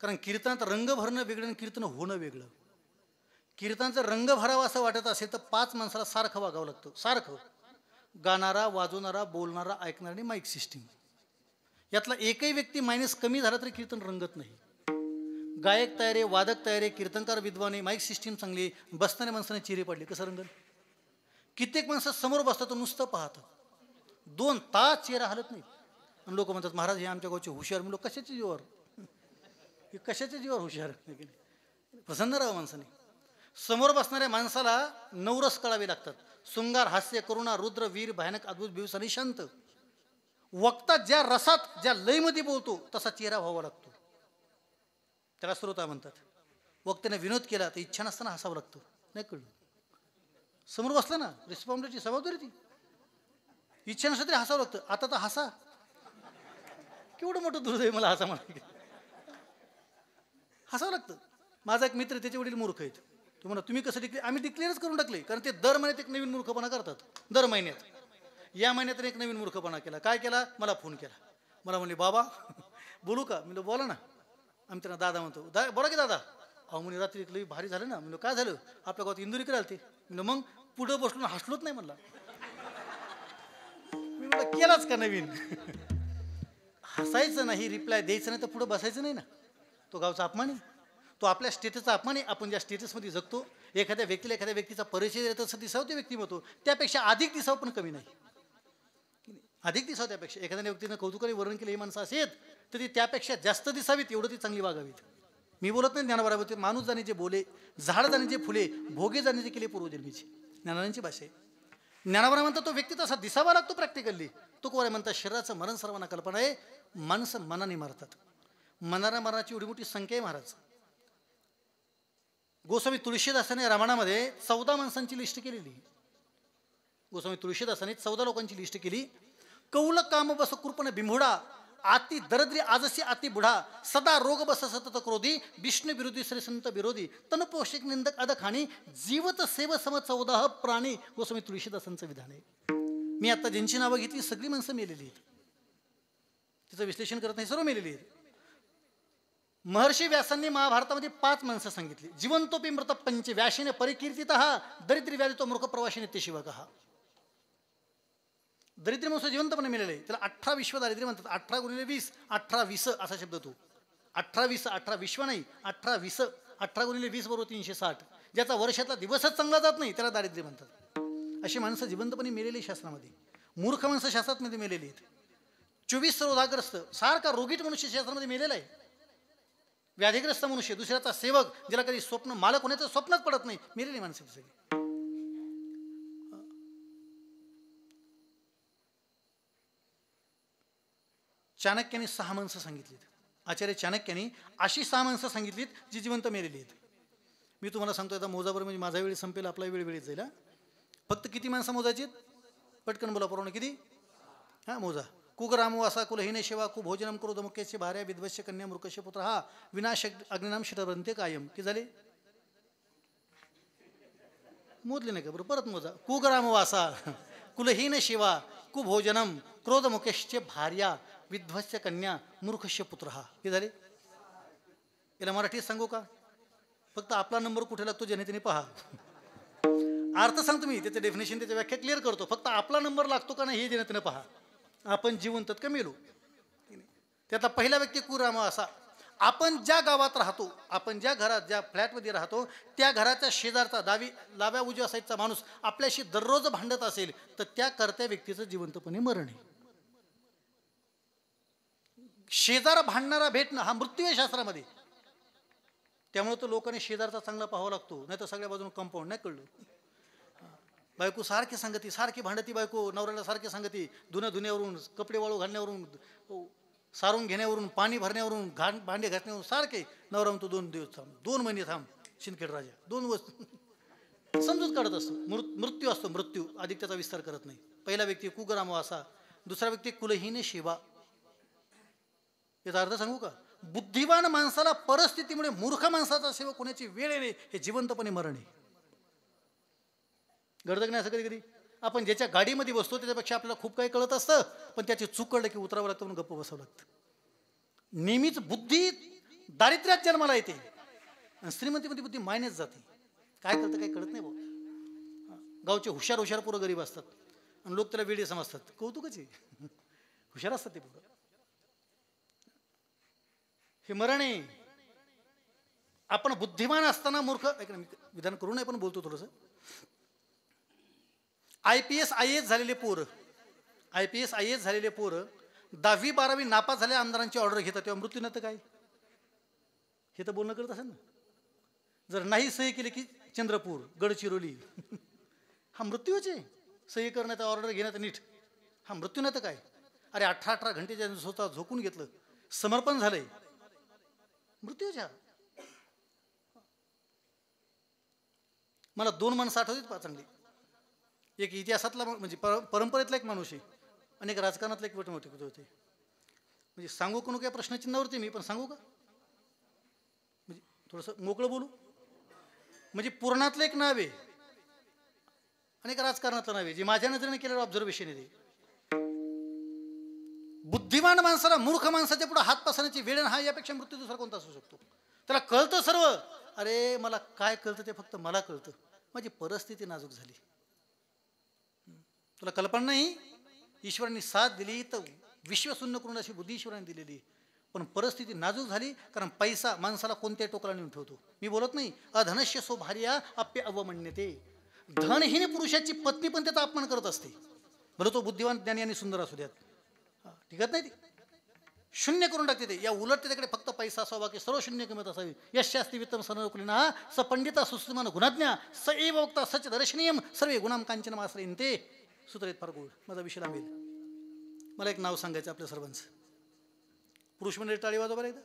कारण कीर्तनात रंग भरणं वेगळं आणि कीर्तन होणं वेगळं. कीर्तनाचा रंग भरावा असं वाटत असेल तर 5 माणसाला सारखं वागावं लागतं. सारखं गाणारा, वाजवणारा, बोलणारा, ऐकणारा आणि माईक सिस्टीम. यातला एकही व्यक्ती मायनस कमी झाला तरी कीर्तन रंगत नाही. गायक तयारे, वादक तयारे, कीर्तनकार विद्वाने, माईक सिस्टीम चांगली, बसणाऱ्या माणसाने चिरे पडले, कसं रंगल? कित्येक माणसं समोर बसतात नुसतं पाहतात, 2 तास चेहरा हलत नाही. आणि लोक म्हणतात, महाराज हे आमच्या गावचे हुशार. म्हणलो कशाच्या जीवावर? हे कशाच्या जीवावर हुशार? प्रसन्न राहावं माणसाने. समोर बसणाऱ्या माणसाला 9 रस कळावे लागतात. शृंगार, हास्य, करुणा, रुद्र, वीर, भयानक, अद्भुत, बिवस आणि शांत. वक्ता ज्या रसात, ज्या लयमध्ये बोलतो तसा चेहरा व्हावा लागतो. त्याला श्रोता म्हणतात. वक्त्याने विनोद केला तर इच्छा नसताना हसावं लागतं. नाही कळलं? समोर बसला ना, रिस्पॉन्डरची जबाबदारी ती. इच्छा नसतं तरी हसावं लागतं. आता तर हसा. केवढं मोठं दुर्दैव मला हसा म्हणा. हसावं लागतं. माझा एक मित्र, त्याचे वडील मूर्ख आहेत. तो म्हणा तुम्ही कसं डिक्लेअर? आम्ही डिक्लेअरच करून टाकले. कारण ते दर महिन्यात एक नवीन मूर्खपणा करतात. दर महिन्यात. या महिन्यात एक नवीन मूर्खपणा केला. काय केला? मला फोन केला. मला म्हणले, बाबा बोलू का? मी बोला ना. आम्ही त्यांना दादा म्हणतो. बोला की दादा. अहो म्हणे रात्री लई भारी झालं ना. म्हणलं काय झालं? आपल्या गावात इंदुरी करायला ते. म्हणलं मग पुढं बसलो हसलोच नाही म्हणला. मी म्हणलं केलाच का नवीन? हसायचं नाही, रिप्लाय द्यायचं नाही तर पुढं बसायचं नाही ना. तो गावचा अपमान आहे. तो आपल्या स्टेटसचा अपमान आहे. आपण ज्या स्टेटसमध्ये जगतो, एखाद्या व्यक्तीचा परिचय देत असं दिसावं ते व्यक्तिमत्व, त्यापेक्षा अधिक दिसावं पण कमी नाही. अधिक दिसावं त्यापेक्षा. एखाद्या व्यक्तीनं कौतुकाने वर्णन केलं ही माणसं अशी आहेत तर ती त्यापेक्षा जास्त दिसावीत एवढं ती चांगली वागावीत. मी बोलत नाही ज्ञानाबरोबर, माणूस जाणे जे बोले, झाड जाणे जे फुले, भोगे जाणे जे केले पूर्वजन्मीची, ज्ञानांची भाषा आहे. ज्ञानाबरोबर म्हणतात तो व्यक्ती तसा दिसावा लागतो प्रॅक्टिकली. तो कोण म्हणतात शरीराचं मरण सर्वांना कल्पना आहे. माणसं मनाने मारतात. मरणाची एवढी मोठी संख्या आहे महाराज. गोस्वामी तुळशीदासाने रामायणामध्ये 14 माणसांची लिस्ट केलेली. गोस्वामी तुळशीदासाने 14 लोकांची लिस्ट केली. कौल काम बस कृपण बिंबुडा, अति दरिद्री आजसी अति बुढा, सदा रोग बस सतत क्रोधी, विष्णू विरोधी श्री संत विरोधी, तन पोषक निंदक अदखाणी, जीवत सेव सम 14 प्राणी. गोस्वामी तुळशीदासांचं विधान आहे. मी आता ज्यांची नावं घेतली सगळी माणसं मेलेली आहेत. तिचं विश्लेषण करत नाही, सर्व मेलेली आहेत. महर्षी व्यासांनी महाभारतामध्ये 5 माणसं सांगितली. जिवंतोपी मृत पंच व्याशीने परिकीर्तित, दरिद्री व्याधी तो मूर्ख प्रवाशी नित्य शिवक. दरिद्री माणूस जिवंतपणे मिळाले त्याला 18 विश्व दारिद्र्य म्हणतात. 18 गुणिले 20, 18 20 असा शब्द तो. 18 20, 18 विश्व नाही, 18 20. 18 गुणिले 20 बरोबर 360. ज्याचा वर्षातला दिवसच चांगला जात नाही त्याला दारिद्र्य म्हणतात. अशी माणसं जिवंतपणे मेलेली शास्त्रामध्ये. मूर्ख माणसं शास्त्रामध्ये मेलेली आहेत. 24 रोधाग्रस्त सारखा रोगीट मनुष्य शास्त्रामध्ये मेलेला आहे. व्याधीग्रस्त मनुष्य, दुसऱ्याचा सेवक, ज्याला कधी स्वप्न मालक होण्याचं स्वप्नच पडत नाही, मेलेली माणसं सगळी. चाणक्याने 6 माणसं सांगितलीत. आचार्य चाणक्याने अशी 6 माणसं सांगितलीत जी जिवंत मेलेली आहेत. मी तुम्हाला सांगतो आता मोजाबर, म्हणजे माझा वेळ संपेल, आपला वेळ वेळेत जाईल. फक्त किती माणसं मोजायची? पटकन बोला पूर्ण. किती? मोजा. कुग्रामो असा कुलहीने सेवा कुभोजनम क्रोध मुख्यस्य भार्या विध्वस्य कन्या मृकस्य पुत्र विनाश अग्निनाम शिटरंते कायम. की झाले? मोजले नाही का? बरोबर, परत मोजा. कुग्रामो असा कुलहीन शिवा कुभोजनम क्रोध मुख्यस्य भार्या विध्वस्य कन्या मूर्खस्य पुत्र. हे झाले? याला मराठीत सांगू का? फक्त आपला नंबर कुठे लागतो जनतेने पहा. अर्थ सांगतो मी, त्याचं डेफिनेशन, त्याची व्याख्या क्लिअर करतो. फक्त आपला नंबर लागतो का नाही हे जनतेने पहा. आपण जिवंत का मेलो? त्यातला पहिला व्यक्ती कुराम असा. आपण ज्या गावात राहतो, आपण ज्या घरात, ज्या फ्लॅटमध्ये राहतो, त्या घराच्या शेजारचा डाव्या उजव्या साईडचा माणूस आपल्याशी दररोज भांडत असेल तर त्या करत्या व्यक्तीचं जिवंतपणे मरण आहे. शेजार भांडणारा भेटणं हा मृत्यू आहे शास्त्रामध्ये. त्यामुळे तो लोकांनी शेजारचा चांगला पाहावा लागतो, नाही तर सगळ्या बाजूने कंपाऊंड. नाही कळलं? बायको सारखी सांगती, सारखी भांडती बायको नवऱ्याला, सारखी सांगती. धुण्यावरून, कपडे वाळू घालण्यावरून, सारून घेण्यावरून, पाणी भरण्यावरून, भांडे घासण्यावरून सारखे. नवरा म्हणतो 2 दिवस थांब, 2 महिने थांब, शिंदखेड राजा 2 वर्ष समजूत काढत असतो. मृत्यू असतो, मृत्यू. अधिक त्याचा विस्तार करत नाही. पहिला व्यक्ती कुग्राम असा. दुसरा व्यक्ती कुलहीन शिवा. याचा अर्थ सांगू का? बुद्धिवान माणसाला परिस्थितीमुळे मूर्ख माणसाचा सेवक होण्याची वेळ येणे हे जिवंतपणे मरण आहे. घडतं नाही असं कधी कधी? आपण ज्याच्या गाडीमध्ये बसतो त्याच्यापेक्षा आपल्याला खूप काही कळत असतं, पण त्याची चूक कळलं की उतरावं लागतं, म्हणून गप्प बसावं लागतं. नेहमीच बुद्धी दारिद्र्यात जन्माला येते आणि श्रीमंतीमध्ये बुद्धी मायनेच जाते. काय करतं काही कळत नाही भाऊ. गावचे हुशार पोरं गरीब असतात आणि लोक त्याला वेडे समजतात. कौतुकच आहे. हुशार असतात ते पोरं. हे मरण आहे. आपण बुद्धिमान असताना मूर्ख. विधान करू नये पण बोलतो थोडंसं. IPS IAS झालेले पोरं, IPS IAS झालेले पोरं 10वी 12वी नापास झालेल्या आमदारांची ऑर्डर घेतात तेव्हा मृत्यू नव्हतं काय? हे तर बोलणं करत असेल ना. जर नाही सही केली की चंद्रपूर, गडचिरोली हा मृत्यूच आहे. सही करण्याचा ऑर्डर घेण्यात नीट हा मृत्यू नव्हतं काय? अरे 18 घंटे स्वतः झोकून घेतलं, समर्पण झालंय, मृत्यूच्या. मला 2 माणसं आठवतात चांगली. एक इतिहासातला म्हणजे परंपरेतला एक माणूस आहे आणि एक राजकारणातला एक वटमोठी होते. म्हणजे सांगू कोण काय प्रश्नचिन्हावरती मी पण सांगू का? म्हणजे थोडंसं मोकळं बोलू. म्हणजे पुराणातलं एक नाव आहे आणि एक राजकारणातलं नाव आहे जे माझ्या नजरेने केलेलं ऑब्झर्वेशन आहे. बुद्धिमान माणसाला मूर्ख माणसाच्या पुढे हात पसरण्याची वेळ हा यापेक्षा मृत्यू दुसरा कोणता असू शकतो? त्याला कळतं सर्व. अरे मला काय कळतं ते फक्त मला कळतं. माझी परिस्थिती नाजूक झाली. तुला कल्पना नाही. ईश्वरांनी साथ दिली तर विश्वशून्य करून अशी बुद्धी ईश्वरांनी दिलेली, पण परिस्थिती नाजूक झाली. कारण पैसा माणसाला कोणत्याही टोकाला नेऊन ठेवतो. मी बोलत नाही अधनश्य सो भार्या अप्य अवमन्यते. धनहीन पुरुषाची पत्नी पण त्याचा अपमान करत असते. भले तो बुद्धिवान ज्ञानी आणि सुंदर असू द्यात, टिकत नाही ती, शून्य करून टाकते ते. या उलट त्याच्याकडे फक्त पैसा असावा की सर्व शून्य किंमत असावी. यशास्ती वित्तम सनकुलिना स पंडिता सुस्मान गुणाज्ञा स एव वक्ता सच दर्शनीयम सर्वे गुणाम कांचन आश्रयीन. ते सूत्र आहेत फार गोड. माझा विषय लांबेल. मला एक नाव सांगायचं आपल्या सर्वांचं. पुरुष मंडळी टाळी वाजवा बरं एकदा.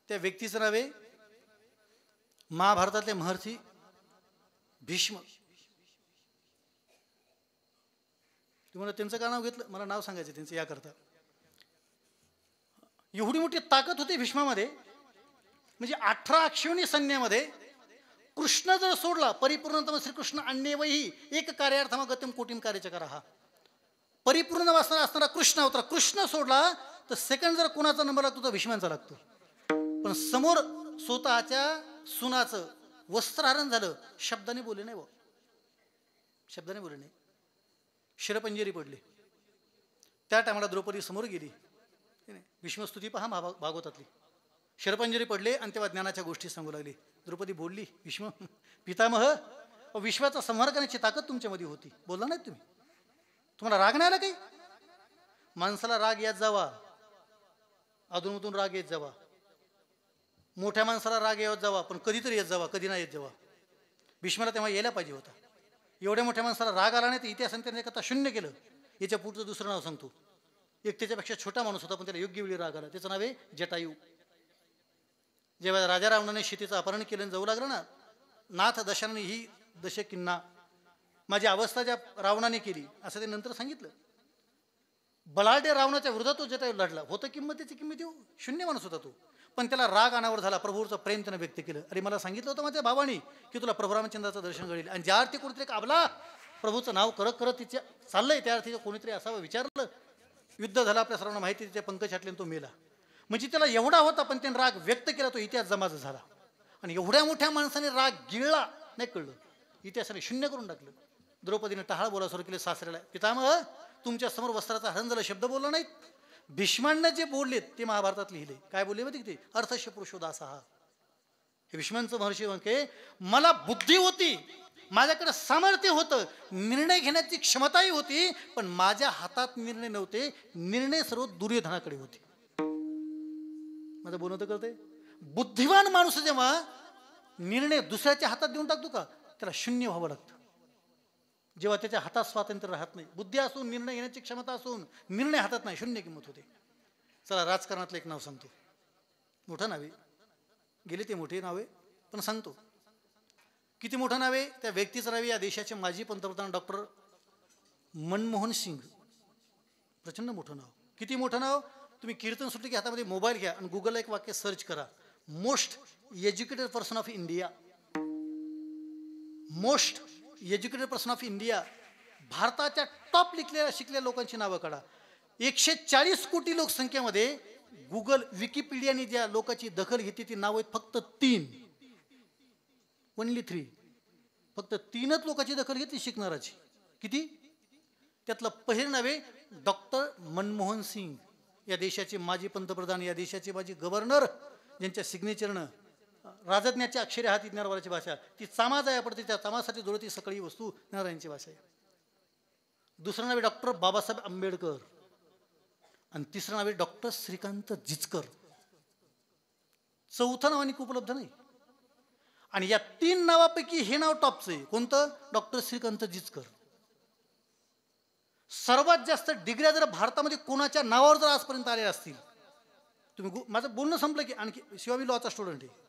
त्या व्यक्तीचं नाव आहे महाभारतातले महर्षी भीष्म. तुम्हाला त्यांचं का नाव घेतलं, मला नाव सांगायचं त्यांचं याकरता. एवढी मोठी ताकद होती भीष्मामध्ये, म्हणजे 18 अक्षोणी सैन्यामध्ये कृष्ण जर सोडला, परिपूर्णतम श्रीकृष्ण अन्यवही एक कार्यार्थमा गत्यम कोटीम कार्यचकार. हा परिपूर्ण असणारा कृष्ण अवतार. कृष्ण सोडला तर सेकंड जर कोणाचा नंबर लागतो तर भीष्मांचा लागतो. पण समोर स्वतःच्या सुनाचं वस्त्रहरण झालं, शब्दाने बोलले नाही. शब्दाने बोलले नाही, शिरपंजेरी पडली. त्या टायमाला द्रौपदी समोर गेली. भीष्मस्तुती पहा भागवतातली. शिरपंजेरी पडले आणि तेव्हा ज्ञानाच्या गोष्टी सांगू लागली. द्रौपदी बोलली, भीष्म पितामह, विश्वाचा संहार करण्याची ताकद तुमच्यामध्ये होती, बोलला नाहीत तुम्ही. तुम्हाला राग नाही आला काही? माणसाला राग येत जावा, अधूनमधून राग येत जावा. मोठ्या माणसाला राग येत जावा, पण कधीतरी येत जावा, कधी नाही येत जावा. भीष्माला तेव्हा यायला पाहिजे होता. एवढ्या मोठ्या माणसाला राग आला नाही तर इतिहासाने त्याने कथा शून्य केलं. याच्या पुढचं दुसरं नाव सांगतो. एक त्याच्यापेक्षा छोटा माणूस होता, पण त्याला योग्य वेळी राग आला. त्याचं नाव आहे जटायू. जेव्हा राजा रावणाने शेतीचं अपहरण केलं आणि जाऊ लागलं ना, नाथ दशाने ही दशकिन्ना, माझी अवस्था ज्या रावणाने केली असं ते नंतर सांगितलं. बलाढ्य रावणाच्या विरोधात तो जटायू लढला. होतं किंमत, त्याची किंमत देऊ, शून्य माणूस होता तो, पण त्याला राग अनावर झाला. प्रभूचं प्रेम त्यानं व्यक्त केलं. अरे मला सांगितलं होतं माझ्या बाबांनी की तुला प्रभू रामचंद्राचं दर्शन घडेल. आणि ज्या अर्थी कोणीतरी काबला प्रभूचं नाव करत करत तिच्या चाललंय, त्या अर्थी कोणीतरी असावं विचारलं. युद्ध झालं, आपल्या सर्वांना माहिती, तिचे पंख छाटले तो मेला. म्हणजे त्याला एवढा होता, पण त्याने राग व्यक्त केला, तो इतिहास जमाचा झाला. आणि एवढ्या मोठ्या माणसाने राग गिळला नाही, कळलं, इतिहासाने शून्य करून टाकलं. द्रौपदीने टहाळ बोला सुरू केले सासऱ्याला, पितामह तुमच्या समोर वस्त्राचा हरण झालं, शब्द बोलला नाहीत. भीष्मांना जे बोललेत ते महाभारतात लिहिले. काय बोलले माहिती ते? अर्थश्य पुरुषोदास. हे भीष्मांचं महर्षी वाक्य. मला बुद्धी होती, माझ्याकडे सामर्थ्य होतं, निर्णय घेण्याची क्षमताही होती, पण माझ्या हातात निर्णय नव्हते. निर्णय सर्व दुर्योधनाकडे होते. माझं बोलणं तर करते. बुद्धिवान माणूस जेव्हा निर्णय दुसऱ्याच्या हातात देऊन टाकतो का, त्याला शून्य व्हावं लागतं. जेव्हा त्याच्या हातात स्वातंत्र्य राहत नाही, बुद्धी असून, निर्णय घेण्याची क्षमता असून, निर्णय हातात नाही, शून्य किंमत होते. चला राजकारणातलं एक नाव सांगतो. मोठं नावे गेले ते मोठे नावे, पण सांगतो किती मोठं नावे. त्या व्यक्तीचं नावे या देशाचे माजी पंतप्रधान डॉक्टर मनमोहन सिंग. प्रचंड मोठं नाव. किती मोठं नाव. तुम्ही कीर्तन सुटले की हातामध्ये मोबाईल घ्या आणि गुगलला एक वाक्य सर्च करा, most educated person of India. Most educated person of India. भारताच्या टॉप शिकलेल्या लोकांची नावं काढा. 140 कोटी लोकसंख्येमध्ये गुगल विकिपीडियाने ज्या लोकांची दखल घेतली ती नावं आहेत फक्त 3. ओनली 3. फक्त 3च लोकांची दखल घेतली शिकणाराची. किती? त्यातलं पहिलं नाव आहे डॉक्टर मनमोहन सिंग, या देशाचे माजी पंतप्रधान, या देशाचे माजी गव्हर्नर, ज्यांच्या सिग्नेचरनं राजज्ञाच्या अक्षरे हाती ज्ञानवाराची भाषा. ती चामा जाया पडते, त्या चामासाठी जोडती सगळी वस्तू ज्ञानवारांची भाषा आहे. दुसरं नाव आहे डॉक्टर बाबासाहेब आंबेडकर. आणि तिसरं नाव आहे डॉक्टर श्रीकांत जिचकर. चौथं नाव आणि उपलब्ध नाही. आणि या 3 नावापैकी हे नाव टॉपचं आहे. कोणतं? डॉक्टर श्रीकांत जिचकर. सर्वात जास्त डिग्र्या जर भारतामध्ये कोणाच्या नावावर जर आजपर्यंत आलेल्या असतील, तुम्ही माझं बोलणं संपलं की आणखी, शिवाय मी लॉचा स्टुडंट आहे,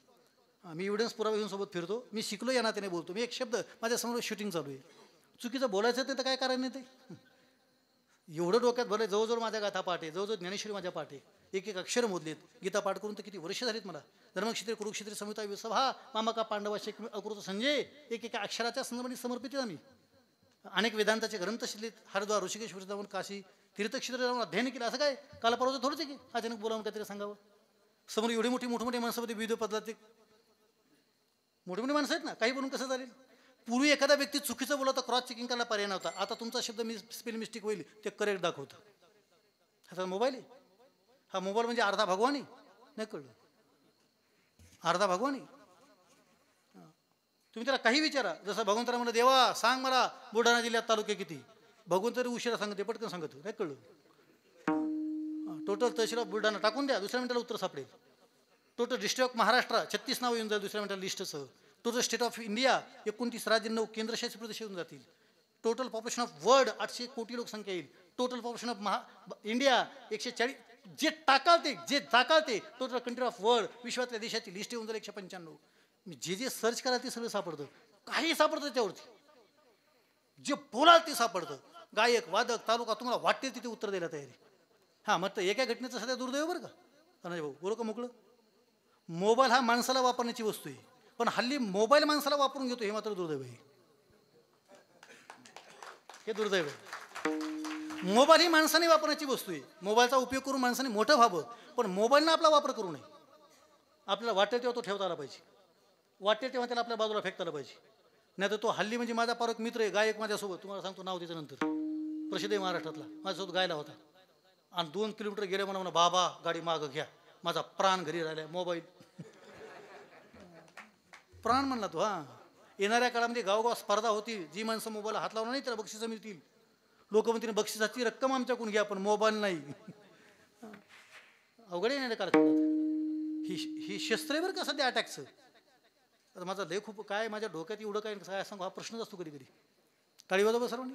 मी एव्हिडन्स पुरावा घेऊन सोबत फिरतो, मी शिकलो या नात्याने बोलतो. मी एक शब्द, माझ्यासमोर शूटिंग चालू आहे, चुकीचं बोलायचं तर काय कारण नाही. ते एवढं डोक्यात भरलं. जवळजवळ माझ्या गाथा पाठ आहे, जवळजवळ ज्ञानेश्वरी माझ्या पाठ आहे. एक एक अक्षर मोजलेत. गीता पाठ करून तर किती वर्ष झालीत मला. धर्मक्षेत्र, कुरुक्षेत्र, संहिता, विसभा, मामका, पांडवा, शेख, अकृत, संजय, एक एका अक्षराच्या संदर्भाने समर्पित आहे आम्ही. अनेक वेदांताचे ग्रंथ शिकलेत. हरिद्वार, ऋषिकेश, वृंदावन, काशी, तीर्थक्षेत्र जाऊन अध्ययन केलं. असं काय काल परवाचं थोडंच आहे की अचानक बोलावून काहीतरी सांगावं. समोर एवढी मोठी माणसामध्ये विविध पदार्थ, मोठी माणसं आहेत ना, काही बोलून कसं चालेल. पूर्वी एखादा व्यक्ती चुकीचं बोलला तर क्रॉस चेकिंग करायला पर्याय नव्हता. आता तुमचा शब्द स्पेल मिस्टेक होईल ते करेक्ट दाखवतं. आता मोबाईल आहे. हा मोबाईल म्हणजे अर्धा भगवानी नाही, कळलं? अर्धा भगवानी. तुम्ही त्याला काही विचारा. जसं भगवंताला म्हणलं देवा सांग मला बुलढाणा जिल्ह्यात तालुके किती, भगवंत तरी उशिरा सांगते, पटकन सांगत नाही कळलं. टोटल तहसील ऑफ बुलढाणा टाकून द्या, दुसऱ्या मिनिटाला उत्तर सापडेल. टोटल डिस्ट्रिक्ट ऑफ महाराष्ट्र 36 नाव येऊन जाईल दुसऱ्या मिनिटाला लिस्टसह. टोटल स्टेट ऑफ इंडिया 29 राज्य 9 केंद्रशासित प्रदेश येऊन जातील. टोटल पॉप्युलेशन ऑफ वर्ल्ड 800 कोटी लोकसंख्या येईल. Total population of India 140. जे टाकाल ते जे दाखल ते टोटल कंट्री ऑफ वर्ल्ड विश्वातल्या देशाची लिस्ट येऊन जाईल 195. मी जे सर्च कराल ते सगळं सापडतं, काही सापडतं त्याच्यावरती, जे बोलाल ते सापडतं. गायक वादक तालुका तुम्हाला वाटते तिथे उत्तर द्यायला तयारी. हां मग एका घटनेचं सध्या दुर्दैव बरं का अनंत भाऊ, बोलू का मोकळं. मोबाईल हा माणसाला वापरण्याची वस्तू आहे, पण हल्ली मोबाईल माणसाला वापरून घेतो, हे मात्र दुर्दैव आहे. हे दुर्दैव आहे. मोबाईल ही माणसाने वापरण्याची वस्तू आहे. मोबाईलचा उपयोग करून माणसाने मोठं व्हावं, पण मोबाईलनं आपला वापर करू नये. आपल्याला वाटेल तेव्हा तो ठेवता आला पाहिजे, वाटेल तेव्हा त्याला आपल्या बाजूला फेकता आलं पाहिजे. नाही तर तो हल्ली म्हणजे माझा पारक मित्र आहे गायक माझ्यासोबत, तुम्हाला सांगतो नाव त्याच्यानंतर, प्रसिद्ध आहे महाराष्ट्रातला, माझ्यासोबत गायला होता. आणि 2 किलोमीटर गेले म्हणा बाबा गाडी मागं घ्या, माझा प्राण घरी राहिला, मोबाईल प्राण म्हणला तो. हां येणाऱ्या काळामध्ये गावगाव स्पर्धा होती, जी माणसं मोबाईल हात लावणार नाही त्याला बक्षिसं मिळतील. लोक म्हणतील बक्षिसाची रक्कम आमच्याकडून घ्या पण मोबाईल नाही. अवघड आहे नाही कालखंडात. ही शस्त्र आहे बरं का सध्या अटॅकचं. आता माझा लय खूप काय माझ्या डोक्यात एवढं काय काय सांगू, हा प्रश्नच असतो कधी कधी. टाळी वाजवा सर्वांनी.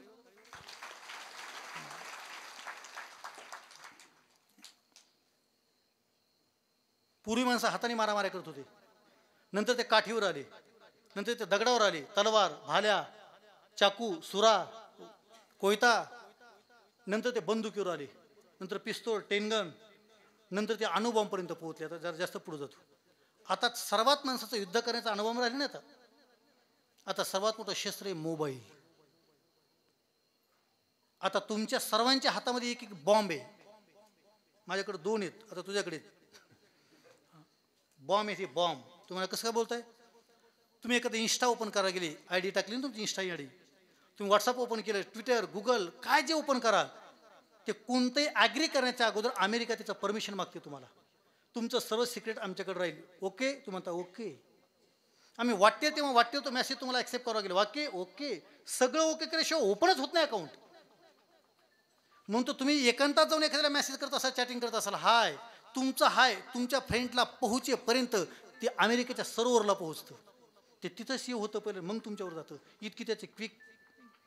पूर्वी माणसं हाताने मारामाऱ्या करत होते, नंतर ते काठीवर आले, नंतर ते दगडावर आले, तलवार भाल्या चाकू सुरा कोयता, नंतर ते बंदुकीवर आले, नंतर पिस्तूल टेनगन, नंतर ते अणुबॉम्बपर्यंत पोहोचले. आता जरा जास्त पुढे जातो. आता सर्वात माणसाचं युद्ध करण्याचा अनुभव राहिले ना. आता सर्वात मोठं शस्त्र आहे मोबाईल. आता तुमच्या सर्वांच्या हातामध्ये एक एक बॉम्ब आहे. माझ्याकडे 2 आहेत, आता तुझ्याकडे बॉम्ब आहे. ते बॉम्ब तुम्हाला कसं काय बोलताय. तुम्ही एखादं इन्स्टा ओपन करायला गेले, ID टाकली ना तुमची इन्स्टा ID, तुम्ही व्हॉट्सअप ओपन केलं, ट्विटर गुगल काय जे ओपन कराल ते कोणतंही ॲग्री करण्याच्या अगोदर अमेरिका त्याचं परमिशन मागते तुम्हाला. तुमचं सर्व सिक्रेट आमच्याकडे राहील. ओके तुम्ही म्हणता ओके. आम्ही वाटते तेव्हा वाटते तो मेसेज तुम्हाला ॲक्सेप्ट करावा गेला, वाक्य ओके. सगळं ओके केल्याशिवाय ओपनच होत नाही अकाउंट. म्हणून तो तुम्ही एकांतात जाऊन एखाद्याला मेसेज करत असाल, चॅटिंग करत असाल, हाय तुमचा हाय तुमच्या फ्रेंडला पोहोचेपर्यंत ते अमेरिकेच्या सर्व्हरला पोहोचतं. ते तिथं सेव्ह होतं पहिले, मग तुमच्यावर जातं. इतकी त्याचे क्विक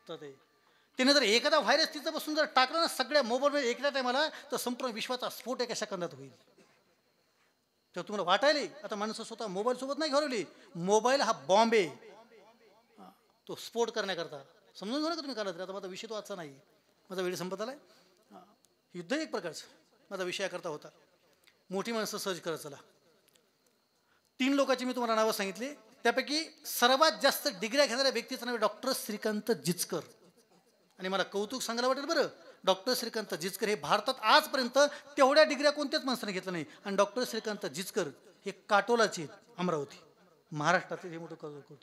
जाते. त्याने जर एखादा व्हायरस तिथं बसून जर टाकलं ना सगळ्या मोबाईलमध्ये एखाद्या टायमाला, तर संपूर्ण विश्वाचा स्फोट एका सेकंदात होईल. तर तुम्हाला वाटायला आता माणसं स्वतः मोबाईल सोबत नाही घालवली. मोबाईल हा बॉम्ब आहे, तो स्फोट करण्याकरता. समजून घेऊ नका तुम्ही काला तरी. आता माझा विषय तो आजचा नाही, माझा वेळ संपत आलाय. युद्ध एक प्रकारचं माझा विषयाकरता होता. मोठी माणसं सर्च करत चला. 3 लोकांची मी तुम्हाला नावं सांगितली. त्यापैकी सर्वात जास्त डिग्र्या घेणाऱ्या व्यक्तीचं नाव डॉक्टर श्रीकांत जिचकर. आणि मला कौतुक सांगायला वाटेल बरं, डॉक्टर श्रीकांत जिचकर हे भारतात आजपर्यंत तेवढ्या डिग्र्या कोणत्याच माणसाने घेतलं नाही. आणि डॉक्टर श्रीकांत जिचकर हे काटोलाचे अमरावती महाराष्ट्रातील हे मोठं कौतुक.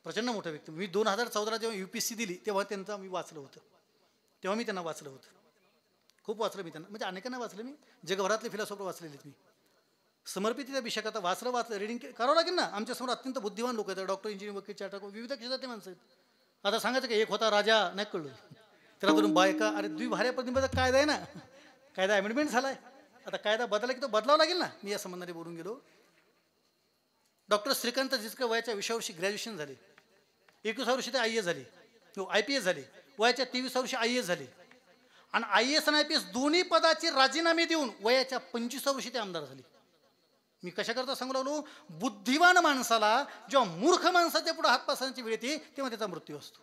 प्रचंड मोठं व्यक्ती. मी 2014 जेव्हा UPSC दिली तेव्हा त्यांचं मी वाचलं होतं. तेव्हा मी त्यांना वाचलं होतं, खूप वाचलं मी त्यांना, म्हणजे अनेकांना वाचलं मी. जगभरातले फिलॉसॉफर वाचलेले मी. समर्पित त्या विषयाकरता वाचलं रिडिंग करावं लागेल ना. आमच्यासमोर अत्यंत बुद्धिमान लोक आहेत, डॉक्टर इंजिनियर वकील चार्टर्ड विविध क्षेत्रातले माणसं आहेत. आता सांगायचं की एक होता राजा, नाही कळलं त्याला धरून बायका. अरे द्विभार्या प्रतिबंधक कायदा आहे ना, कायदा अमेंडमेंट झालाय. आता कायदा बदलला की तो बदलावा लागेल ना. मी या संबंधाने बोलून गेलो. डॉक्टर श्रीकांत जिचकर वयाच्या 20व्या वर्षी ग्रॅज्युएशन झाले, 21व्या वर्षी ते IAS झाले, IPS झाले, वयाच्या 23व्या वर्षी IAS झाले. आणि IAS आणि IPS दोन्ही पदाचे राजीनामे देऊन वयाच्या 25व्या वर्षी ते आमदार झाले. मी कशाकरता सांगू लागलो, बुद्धिवान माणसाला जेव्हा मूर्ख माणसाच्या पुढे हात पसरण्याची वेळ येते तेव्हा त्याचा मृत्यू असतो.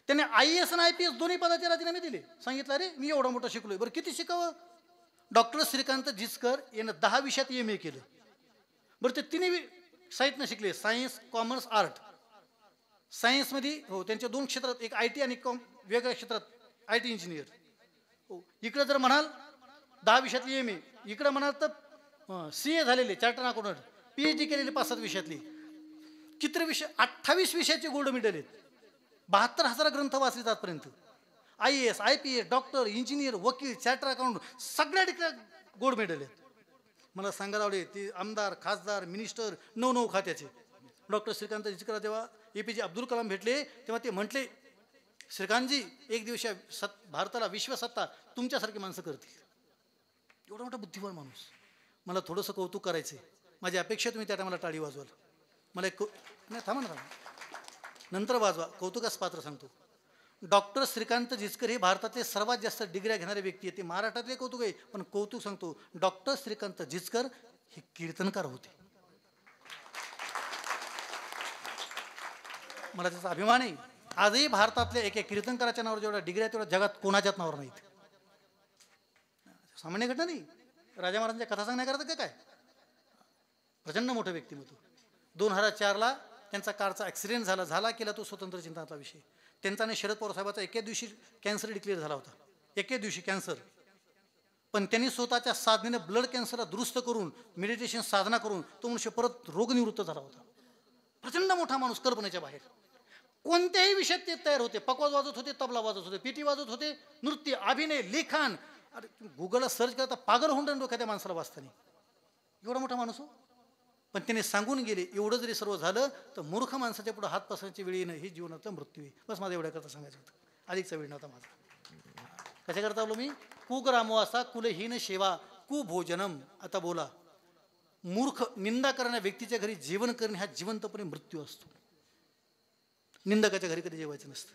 त्याने IAS आणि IPS दोन्ही पदाचे राजीनामे दिले. सांगितलं अरे मी एवढा मोठा शिकलोय, बरं किती शिकावं. डॉक्टर श्रीकांत जिचकर यानं 10 विषयात MA केलं. बरं ते तिन्ही साहित्य शिकले, सायन्स कॉमर्स आर्ट. सायन्समध्ये हो त्यांच्या 2 क्षेत्रात, एक IT आणि वेगळ्या क्षेत्रात IT इंजिनियर. हो इकडं जर म्हणाल 10 विषयातली MA, इकडं म्हणाल तर CA झालेले चार्टर्ड अकाउंटंट, PhD केलेले 5-7 विषयातली. किती विषय 28 विषयाचे गोल्ड मेडल आहेत. 72,000 ग्रंथ वाचले आजपर्यंत. IAS IPS डॉक्टर इंजिनियर वकील चार्टर्ड अकाउंटंट सगळ्या ठिकाणी गोल्ड मेडल आहेत. मला सांगायला आवडेल ते आमदार खासदार मिनिस्टर 9 खात्याचे. डॉक्टर श्रीकांत जिचकर जेव्हा APJ अब्दुल कलाम भेटले तेव्हा ते म्हटले, श्रीकांतजी एक दिवशी भारताला विश्वसत्ता तुमच्यासारखी माणसं करतील. एवढा मोठा बुद्धिमान माणूस. मला थोडंसं कौतुक करायचं आहे. माझी अपेक्षा तुम्ही त्या टायमाला टाळी वाजवाल. मला एक नाही थांबा ना नंतर वाजवा. कौतुकास पात्र सांगतो. डॉक्टर श्रीकांत जिचकर हे भारतातले सर्वात जास्त डिग्र्या घेणारे व्यक्ती आहेत. ते महाराष्ट्रातले कौतुक आहे, पण कौतुक सांगतो, डॉक्टर श्रीकांत जिचकर हे कीर्तनकार होते. मला त्याचा अभिमान आहे. आजही भारतातल्या एका कीर्तनकाराच्या नावावर जेवढ्या डिग्र्या तेवढ्या जगात कोणाच्याच नावावर नाहीत. सामान्य घटना नाही. राजा महाराजांच्या कथा सांगण्याकरता काय प्रचंड मोठं व्यक्तिमत्व. 2004ला त्यांचा कारचा ॲक्सिडेंट झाला केला तो स्वतंत्र चिंतनाचा विषय. त्यांचा आणि शरद पवार साहेबाचा एके दिवशी कॅन्सर डिक्लेअर झाला होता. एके दिवशी कॅन्सर. पण त्यांनी स्वतःच्या साधनेने ब्लड कॅन्सरला दुरुस्त करून मेडिटेशन साधना करून तो मनुष्य परत रोगनिवृत्त झाला होता. प्रचंड मोठा माणूस, कल्पनेच्या बाहेर. कोणत्याही विषयात ते तयार होते. पकवाज वाजत होते, तबला वाजत होते, पिटी वाजत होते, नृत्य, अभिनय, लेखन. अरे गुगलला सर्च करता पागल होऊन डोक्यात त्या माणसाला वाचताना. एवढा मोठा माणूस हो. पण त्याने सांगून गेले, एवढं जरी सर्व झालं तर मूर्ख माणसाच्या पुढे हात पसरण्याची वेळ येणं ही जीवनातला मृत्यू आहे. बस माझा एवढ्याकरता सांगायचं होतं. अधिकचा वेळ नव्हता माझा. कशाकरता बोललो मी? कुग्रामवासा कुलहीन सेवा कुभोजनम. आता बोला, मूर्ख निंदा करणाऱ्या व्यक्तीच्या घरी जेवण करणे हा जिवंतपणे मृत्यू असतो. निंदकाच्या घरी कधी जेवायचं नसतं.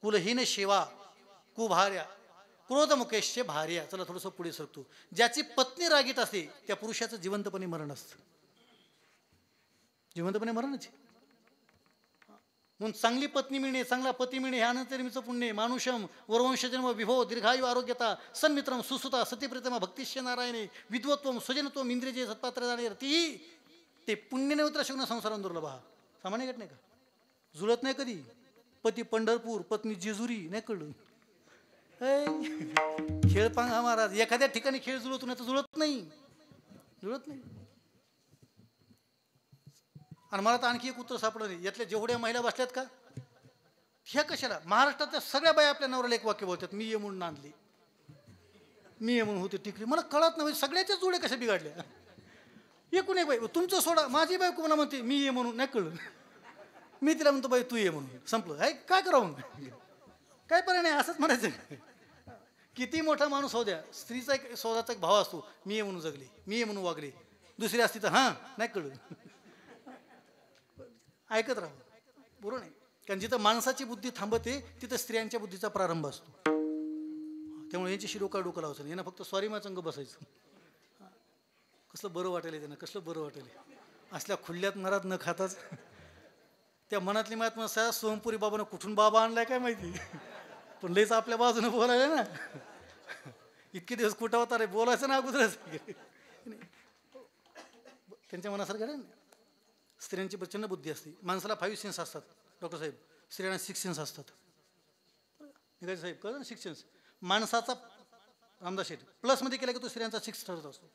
कुलहीन सेवा कुभार्या क्रोधमुकेशचे भार्या. चला थोडंसं पुढे सरतो. ज्याची पत्नी रागीट असते त्या पुरुषाचं जिवंतपणे मरण असतं. जिवंतपणे मरणच. म्हणून चांगली पत्नी मिळणे, चांगला पती मिळणे हे अनंतनिर्मितीचं पुण्य. मानुषम वरवंशजन्म विभव दीर्घायु आरोग्यता सन्मित्रम सुसुता सतीप्रितमा भक्तिश्य नारायणे विद्वत्वम स्वजनत्वम इंद्रिय सत्पात्र जाणे ती ते पुण्य नवत्र शिवण संसारात दुर्लभ. सामान्य घटना का? जुळत नाही कधी. पती पंढरपूर, पत्नी जेजुरी. नाही कळलं? खेळ पांगा महाराज. एखाद्या ठिकाणी खेळ जुळतो नाही तर जुळत नाही. जुळत नाही. आणि मला तर आणखी एक उत्तर सापडलं नाही. यातल्या जेवढ्या महिला बसल्यात का ह्या कशाला? महाराष्ट्रातल्या सगळ्या बाया आपल्या नवऱ्याला एक वाक्य बोलतात, मी ये म्हणून आणली, मी ये म्हणून होते टिकली. मला कळत नाही सगळ्याच्या जोड्या कशा बिघडल्या. एकूण एक बाई, तुमचं सोडा, माझी बायको मला म्हणते मी ये म्हणून. नाही कळलं? मी तिला म्हणतो बाई तू ये म्हणून. संपलं. आहे काय करावं? काय पर्याय नाही. असंच म्हणायचं. किती मोठा माणूस होऊ द्या, स्त्रीचा एक स्वतःचा एक भाव असतो, मी ये म्हणून जगले, मी ये म्हणून वागले. दुसरी असती तर हां नाही कळलं. ऐकत राहू. बरोबर नाही? कारण जिथं माणसाची बुद्धी थांबते तिथं स्त्रियांच्या बुद्धीचा प्रारंभ असतो. त्यामुळे यांच्याशी डोकं लावायचं. यांना फक्त स्वारी माचंग बसायचं. कसलं बरं वाटेल त्यांना, कसलं बरं वाटेल. असल्या खुल्ल्यात नरात न खाताच त्या मनातली मात म्हणा सोमपुरी बाबानं कुठून बाबा आणलाय काय माहिती, पण लईच आपल्या बाजूने बोलायला ना. इतके दिवस कुठं होता रे, बोलायचं ना अगोदरच. त्यांच्या मनासारखं ना. स्त्रियांची प्रचंड बुद्धी असते. माणसाला 5 सेन्स असतात डॉक्टर साहेब, स्त्रियांना 6 सेन्स असतात. निघायचे साहेब कळलं ना? 6 सेन्स. माणसाचा रामदास शेठ प्लसमध्ये केला की तो स्त्रियांचा 6 ठरत असतो.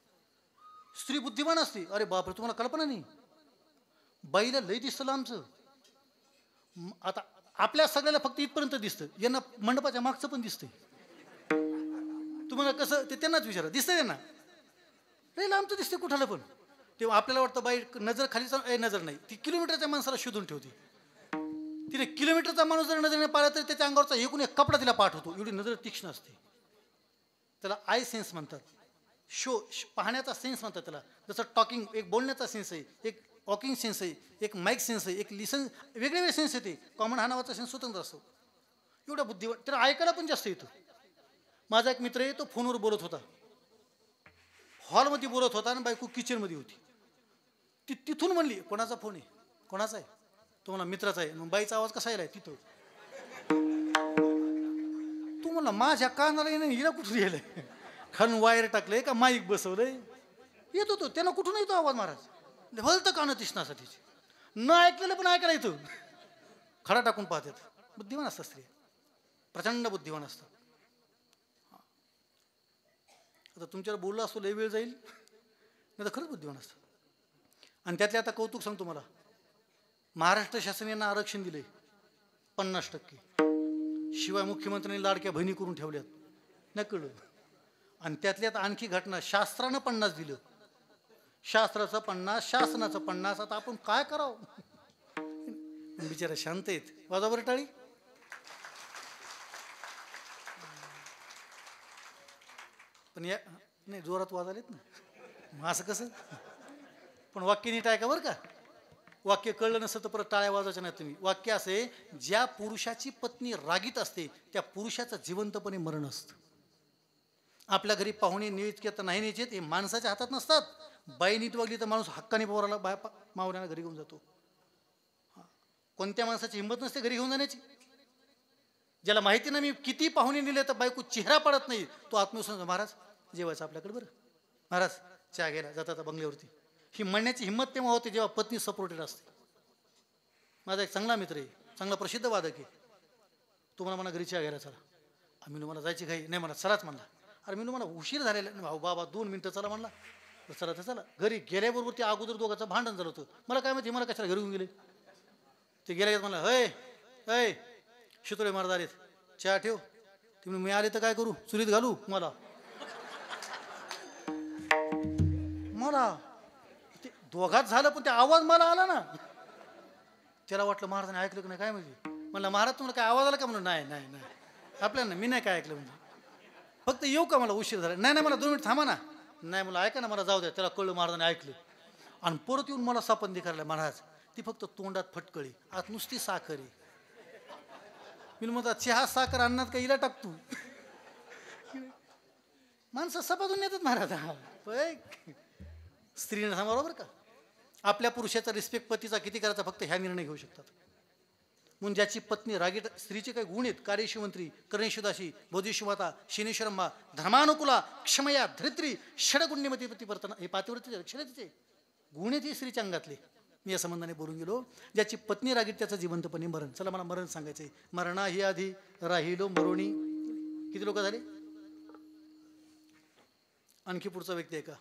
स्त्री बुद्धिमान असते. अरे बापरे, तुम्हाला कल्पना नाही. बाईला लई दिसतं लांबचं. आता आपल्या सगळ्याला फक्त इथपर्यंत दिसतं, यांना मंडपाच्या मागचं पण दिसतंय. तुम्हाला कसं ते त्यांनाच विचारा, दिसतंय त्यांना लई लांबचं दिसते कुठाला पण. तेव्हा आपल्याला वाटतं बाई नजर खाली नजर नाही, ती किलोमीटरच्या माणसाला शोधून ठेवते. तिने किलोमीटरचा माणूस जर नजरेने पाहिला तर त्याच्या अंगावरचा एकूण एक कपडा तिला पाठ होतो. एवढी नजर तीक्ष्ण असते. त्याला आय सेन्स म्हणतात. पाहण्याचा सेन्स म्हणतात त्याला. जसं टॉकिंग एक बोलण्याचा सेन्स आहे, एक वॉकिंग सेन्स आहे, एक माईक सेन्स आहे, एक लिसन, वेगवेगळे सेन्स येते. कॉमन हा नावाचा सेन्स स्वतंत्र असतो. एवढा बुद्धिवान. त्याला ऐकायला पण जास्त येतं. माझा एक मित्र आहे, तो फोनवर बोलत होता, हॉलमध्ये बोलत होता आणि बायको किचनमध्ये होती. ती तिथून म्हणली कोणाचा फोन आहे, कोणाचा आहे? तो म्हणला मित्राचा आहे. मग बाईचा आवाज कसा यायला तिथं? तू म्हणला माझ्या कानाला येणं, हिला कुठून यायलाय? खालून वायर टाकलंय का माईक बसवलंय? येत होतो. त्यांना कुठून येतो आवाज महाराज? भलतं कानं तिसण्यासाठी. न ऐकलेलं पण ऐकायला येतं. खडा टाकून पाहतात. बुद्धिमान असतात स्त्री, प्रचंड बुद्धिमान असतात. आता तुमच्यावर बोललं असतो लय वेळ जाईल, नाही तर खरंच बुद्धिमान असतात. आणि त्यातले आता कौतुक सांगतो मला. महाराष्ट्र शासन यांना आरक्षण दिले 50%. शिवाय मुख्यमंत्र्यांनी लाडक्या बहिणी करून ठेवल्यात. नाही कळलं? आणि त्यातल्यात आणखी घटना, शास्त्रानं 50 दिलं, शास्त्राचं 50, शासनाचं 50. आता आपण काय करावं? बिचारा शांत आहेत. वाजा बरं टाळी. पण या नाही जोरात वाजालेत ना, मग असं कसं? पण वाक्य नीट आहे का बरं का? वाक्य कळलं नसतं तर परत टाळ्या वाजवायच्या नाही तुम्ही. वाक्य असे, ज्या पुरुषाची पत्नी रागीत असते त्या पुरुषाचं जिवंतपणे मरण असतं. आपल्या घरी पाहुणे न्यायचे तर नाही न्यायचे हे माणसाच्या हातात नसतात. बाई नीट वागली तर माणूस हक्काने पोराला मावण्याला घरी घेऊन जातो. कोणत्या माणसाची हिंमत नसते घरी घेऊन जाण्याची? ज्याला माहिती ना मी किती पाहुणे नेले तर बायको चेहरा पडत नाही, तो आत्मविश्वास, महाराज जेवायचं आपल्याकडे बरं, महाराज चहा घ्यायला जातात बंगल्यावरती. ही म्हणण्याची हिंमत तेव्हा होते जेव्हा पत्नी सपोर्टेड असते. माझा एक चांगला मित्र आहे, चांगला प्रसिद्ध वादक आहे. तुम्हाला म्हणा घरी चहा घ्यायला चला. आम्ही मला जायची घाई नाही, मला चलाच म्हणला. अरे मी मला उशीर झालेला नाही भाऊ, बाबा 2 मिनटं चला म्हणला. चला तर चला. घरी गेल्याबरोबर ते अगोदर दोघांचं भांडण झालं होतं. मला काय माहिती मला कशाला घरी येऊन गेले. ते गेल्या मला हय हय शितोळे महाराज आलेत, चहा ठेव. ते मी आले तर काय करू, चुलीत घालू? मला ते दोघात झालं पण ते आवाज मला आला ना. त्याला वाटलं महाराजांनी ऐकलं की नाही काय म्हणजे. म्हणलं महाराज तुम्हाला काय आवाज आला का? म्हणलं नाही नाही नाही आपल्याला मी नाही काय ऐकलं. म्हणजे फक्त येऊ का, मला उशीर झाला. नाही नाही मला 2 मिनिट थांबा ना. नाही मला ऐका ना, मला जाऊ द्या. त्याला कळलं महाराजांनी ऐकलं आणि परत येऊन मला सापंदी करायला. महाराज ती फक्त तोंडात फटकळी, आत नुसती साखर आहे. मी म्हणतात चहा साखर अन्नात का हिला टाकतो? माणसं सपातून येतात महाराज. स्त्रीने सांगा बरोबर का? आपल्या पुरुषाचा रिस्पेक्ट पतीचा किती करायचा फक्त ह्या निर्णय घेऊ शकतात. म्हणून ज्याची पत्नी रागीट, स्त्रीचे काही गुण आहेत, कार्यशिवंत्री, करणेशुदाशी, बोधिशुमाता, शिनेश्वरंबा, धर्मानुकुला, क्षमया, धरित्री, षडगुण्यमती प्रतिवर्तन, हे पातिव्रतीचे लक्षणचे गुण आहेत स्त्रीच्या अंगातले. मी या संबंधाने बोलून गेलो. ज्याची पत्नी रागीट त्याचं जिवंतपणे मरण. चला मला मरण सांगायचंय. मरणा ही आधी राहिलो मरोणी. किती लोक झाले? आणखी पुढचा व्यक्ती आहे का?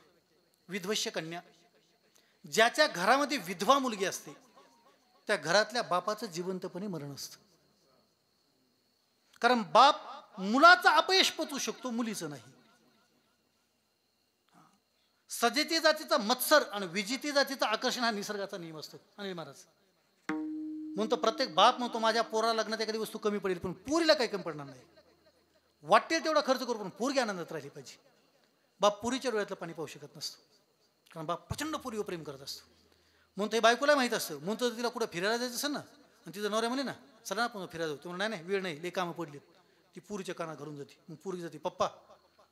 विध्वश्य कन्या. ज्याच्या घरामध्ये विधवा मुलगी असते त्या घरातल्या बापाचं जिवंतपणे मरण असतं. कारण बाप मुलाचं अपयश पचवू शकतो, मुलीचं नाही. सजेती जातीचा मत्सर आणि विजिती जातीचं आकर्षण हा निसर्गाचा नियम असतो. अनिल महाराज म्हणून तो प्रत्येक बाप म्हणतो माझ्या पोराला लग्नात एखादी वस्तू कमी पडेल पण पोरीला काही कमी पडणार नाही. वाटेल तेवढा खर्च करू पण पोरगी आनंदात राहिली पाहिजे. बाप पुरीच्या डोळ्यातलं पाणी पाहू शकत नसतो, कारण बाप प्रचंड पोरीवर प्रेम करत असतो. म्हणून ते बायकोला माहीत असतं. म्हणून तर तिला कुठं फिरायला जायचं असेल ना आणि तिचं नवऱ्या म्हणे ना चला ना आपण फिरायला जाऊ, नाही नाही वेळ नाही, लई कामं पडलीत. ती पुरीच्या काना घरून जाते. मग पुरी जाते पप्पा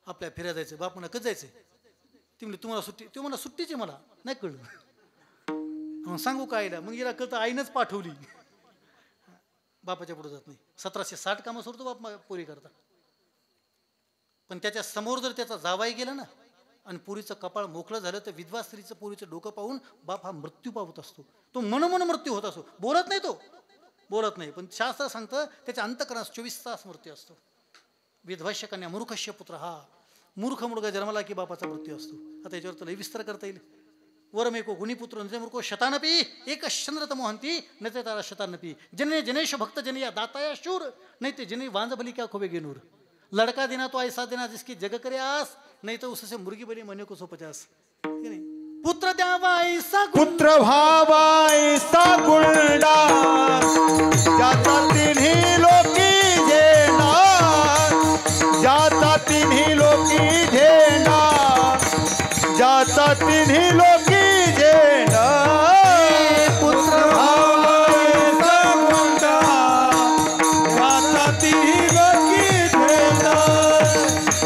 आपल्या फिरायला जायचं. बाप म्हणा कधी जायचं? ती म्हणली तुम्हाला सुट्टी. ते म्हणा सुट्टीची मला नाही कळलं. मग सांगू का आईला? मग हिला कळतं आईनंच पाठवली. बापाच्या पुढे जात नाही. 1760 कामं सोडतो बाप पोरी करता. पण त्याच्या समोर जर त्याचा जावाई गेला ना आणि पुरीचं कपाळ मोकळं झालं तर विधवा स्त्रीचं पुरीचं डोकं पाहून बाप हा मृत्यू पावत असतो. तो मनोमन मृत्यू होत असतो. बोलत नाही, तो बोलत नाही, पण शास्त्र सांगतं त्याच्या अंतःकरणात 24 तास मृत्यू असतो. विध्वश्य कन्या मूर्खस्य पुत्र. हा मूर्ख मुलगा जन्माला की बापाचा मृत्यू असतो. आता याच्यावर तुला विस्तार करता येईल. वरमेको गुणीपुत्र नजे मूर्खो शतानपी एक चंद्रत मोहंती नचे तारा शतानपी जने जनेश भक्त जने या दाताया शूर नहीं ते जने वांज भली क्या खोबे गेनूर. लड़का देना तो ऐसा देना जिसकी जग करे आस, नहीं तो उससे मुर्गी बनी मने को 150. पुत्र द्यावा ऐसा पुत्र भावा ऐसा गुंडा ज्याचा तिन्ही लोकी झेंडा, ज्याचा तिन्ही लोकी झेंडा, ज्याचा तिन्ही लोकी झेंडा. पुत्र भावा ऐसा गुंडा ज्याचा तिन्ही लोकी झेंडा,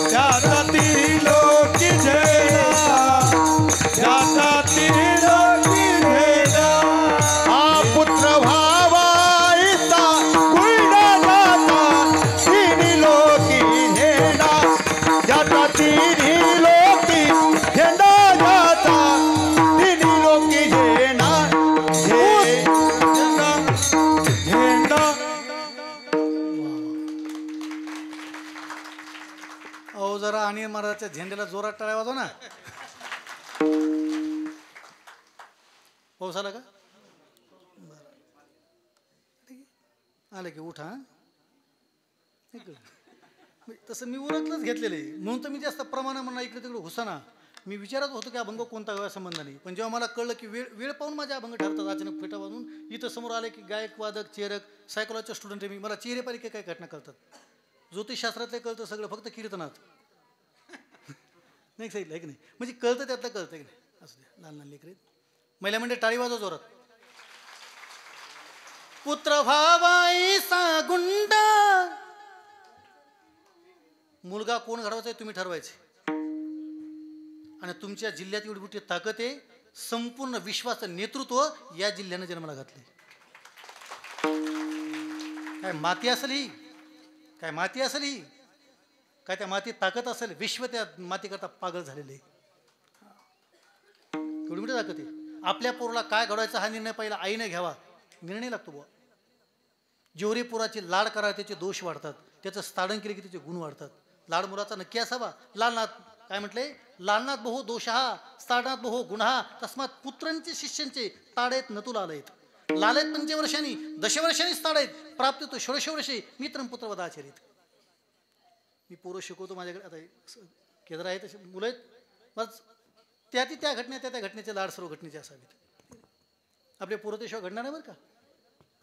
ज्याचा तिन्ही लोकी झेंडा, ज्याचा तिन्ही लोकी झेंडा. हा पुत्र भावा ऐसा गुंडा ज्याचा तिन्ही लोकी झेंडा, ज्याचा तिन्ही लोकी झेंडा, ज्याचा तिन्ही लोकी झेंडा, झेंडा झेंडा. अहो जरा आणि महाराजाच्या झेंड्याला जोरात टाळ्या वाजव ना. पाऊस आला का? आलं की उठा. तसं मी उरकलंच घेतलेलं आहे म्हणून तर मी जास्त प्रमाणात म्हणा इकडे तिकडे घुसाना. मी विचारत होतो की अभंग कोणता गावा संबंध नाही, पण जेव्हा मला कळलं की वेळ वेळ पाहून माझे अभंग ठरतात अचानक फेटा वाजून इथं समोर आले की गायक वादक चेरक सायकोलॉजीचा स्टुडंट आहे मी, मला चेहरेपालिके काय घटना कळतात, ज्योतिषशास्त्रातले कळतं सगळं, फक्त कीर्तनात नाही सांगितलं आहे की नाही, म्हणजे कळतं त्यातलं कळतं की नाही. असं द्या लहान लहान लेकरे महिला म्हणजे टाळी वाजव जोरात. पुत्र भावाईसा गुंड, मुलगा कोण घडवायचा आहे तुम्ही ठरवायचे. आणि तुमच्या जिल्ह्यात एवढी मोठी ताकद आहे, संपूर्ण विश्वाचं नेतृत्व या जिल्ह्यानं जन्माला घातले. काय माती असेल ही, काय माती असेल ही, काय त्या मातीत ताकद असेल, विश्व त्या मातीकरता पागल झालेले. एवढी मोठी ताकद आहे. आपल्या पोराला काय घडवायचा हा निर्णय पहिला आईने घ्यावा, निर्णय लागतो बुवा. जेवढे पोराचे लाड करा त्याचे दोष वाढतात, त्याचं स्थाडन केले की त्याचे गुण वाढतात. लाड मुलाचा नक्की असावा. लालनाथ काय म्हटले, लालनाथ बहु दोषहा स्थाडनाथ बहु गुणहा तस्मात पुत्रांचे शिष्यांचे ताडेत नतुला आलयत. लालयत पंचवर्षांनी दशवर्षांनी ताडेत प्राप्त तो षोडशवर्षे मित्रम पुत्र वदाचरित. मी पोरं शिकवतो माझ्याकडे, आता केंद्र आहे तसे मुलं आहेत, बस त्या घटनेचे लाड सर्व घटनेचे असावेत. आपले पोरं त्याशिवाय घडणार नाही बरं का.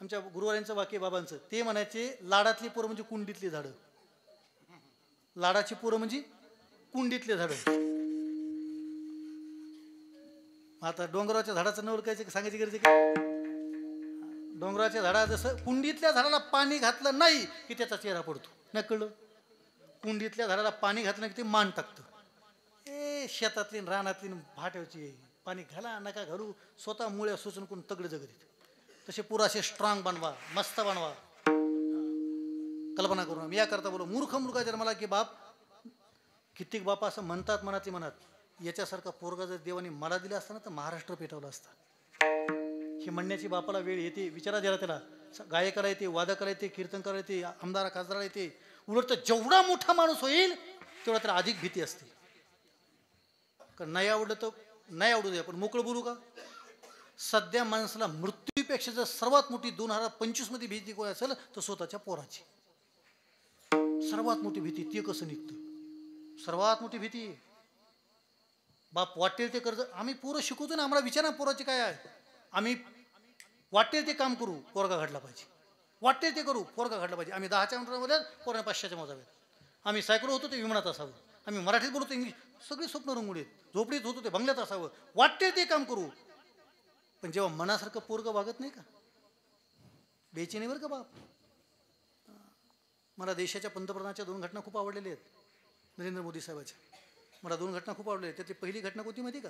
आमच्या गुरुवारांचं वाक्य बाबांचं, ते म्हणायचे लाडातली पोरं म्हणजे कुंडीतली झाडं, लाडाची पोरं म्हणजे कुंडीतले झाडं. आता डोंगराच्या झाडाचं नवल काय सांगायची गरज आहे का. डोंगराच्या झाडा जसं कुंडीतल्या झाडाला पाणी घातलं नाही की त्याचा चेहरा पडतो, नाही कळलं. कुंडीतल्या झाडाला पाणी घातलं नाही की ते मान टाकतं. शेतातली रानातली भाट्याची पाणी घाला नका घालू, स्वतः मुळ्या सुचून कोण तगड जगत. तसे पुरासे स्ट्रॉंग बनवा, मस्त बनवा. कल्पना करून मी याकरता बोलो, मूर्ख मूर्खा जन्माला की बाप, कित्येक बापा असं म्हणतात मनातली मनात, याच्यासारखा पोरगा जर देवाने मला दिला असता ना तर महाराष्ट्र पेटवला असता. ही म्हणण्याची बापाला वेळ येते, विचारा जरा त्याला. गायकाला येते, वादकाला येते, कीर्तनकाला येते, आमदारा खासदाराला येते. उलट तर जेवढा मोठा माणूस होईल तेवढा त्याला अधिक भीती असते. कारण नाही आवडलं तर नाही आवडू दे, पण मोकळं बोलू का. सध्या माणसाला मृत्यूपेक्षा जर सर्वात मोठी 2025 मध्ये भीती कोण असेल तर स्वतःच्या पोराची. सर्वात मोठी भीती ते कसं निघतं, सर्वात मोठी भीती. बाप वाटेल ते कर्ज, आम्ही पोरं शिकवतो ना, आम्हाला विचारा पोराची काय आहे. आम्ही वाटेल ते काम करू, पोरगा घडला पाहिजे. वाटेल ते करू, पोरगा घडला पाहिजे. आम्ही 10च्या मध्ये पोराने 500च्या मोजाव्यात. आम्ही सायकल होतो ते विमानात असावं, आम्ही मराठीत बोलतो इंग्लिश, सगळी स्वप्न रंगुळीत. झोपडीत होतो ते बंगल्यात असावं. वाटेल ते काम करू. पण जेव्हा मनासारखं पोरगं वागत नाही का, बेचैनी बरं का बाप. मला देशाच्या पंतप्रधानाच्या 2 घटना खूप आवडलेल्या आहेत, नरेंद्र मोदी साहेबाच्या. मला 2 घटना खूप आवडल्या. त्यातली पहिली घटना कोणती माहिती का,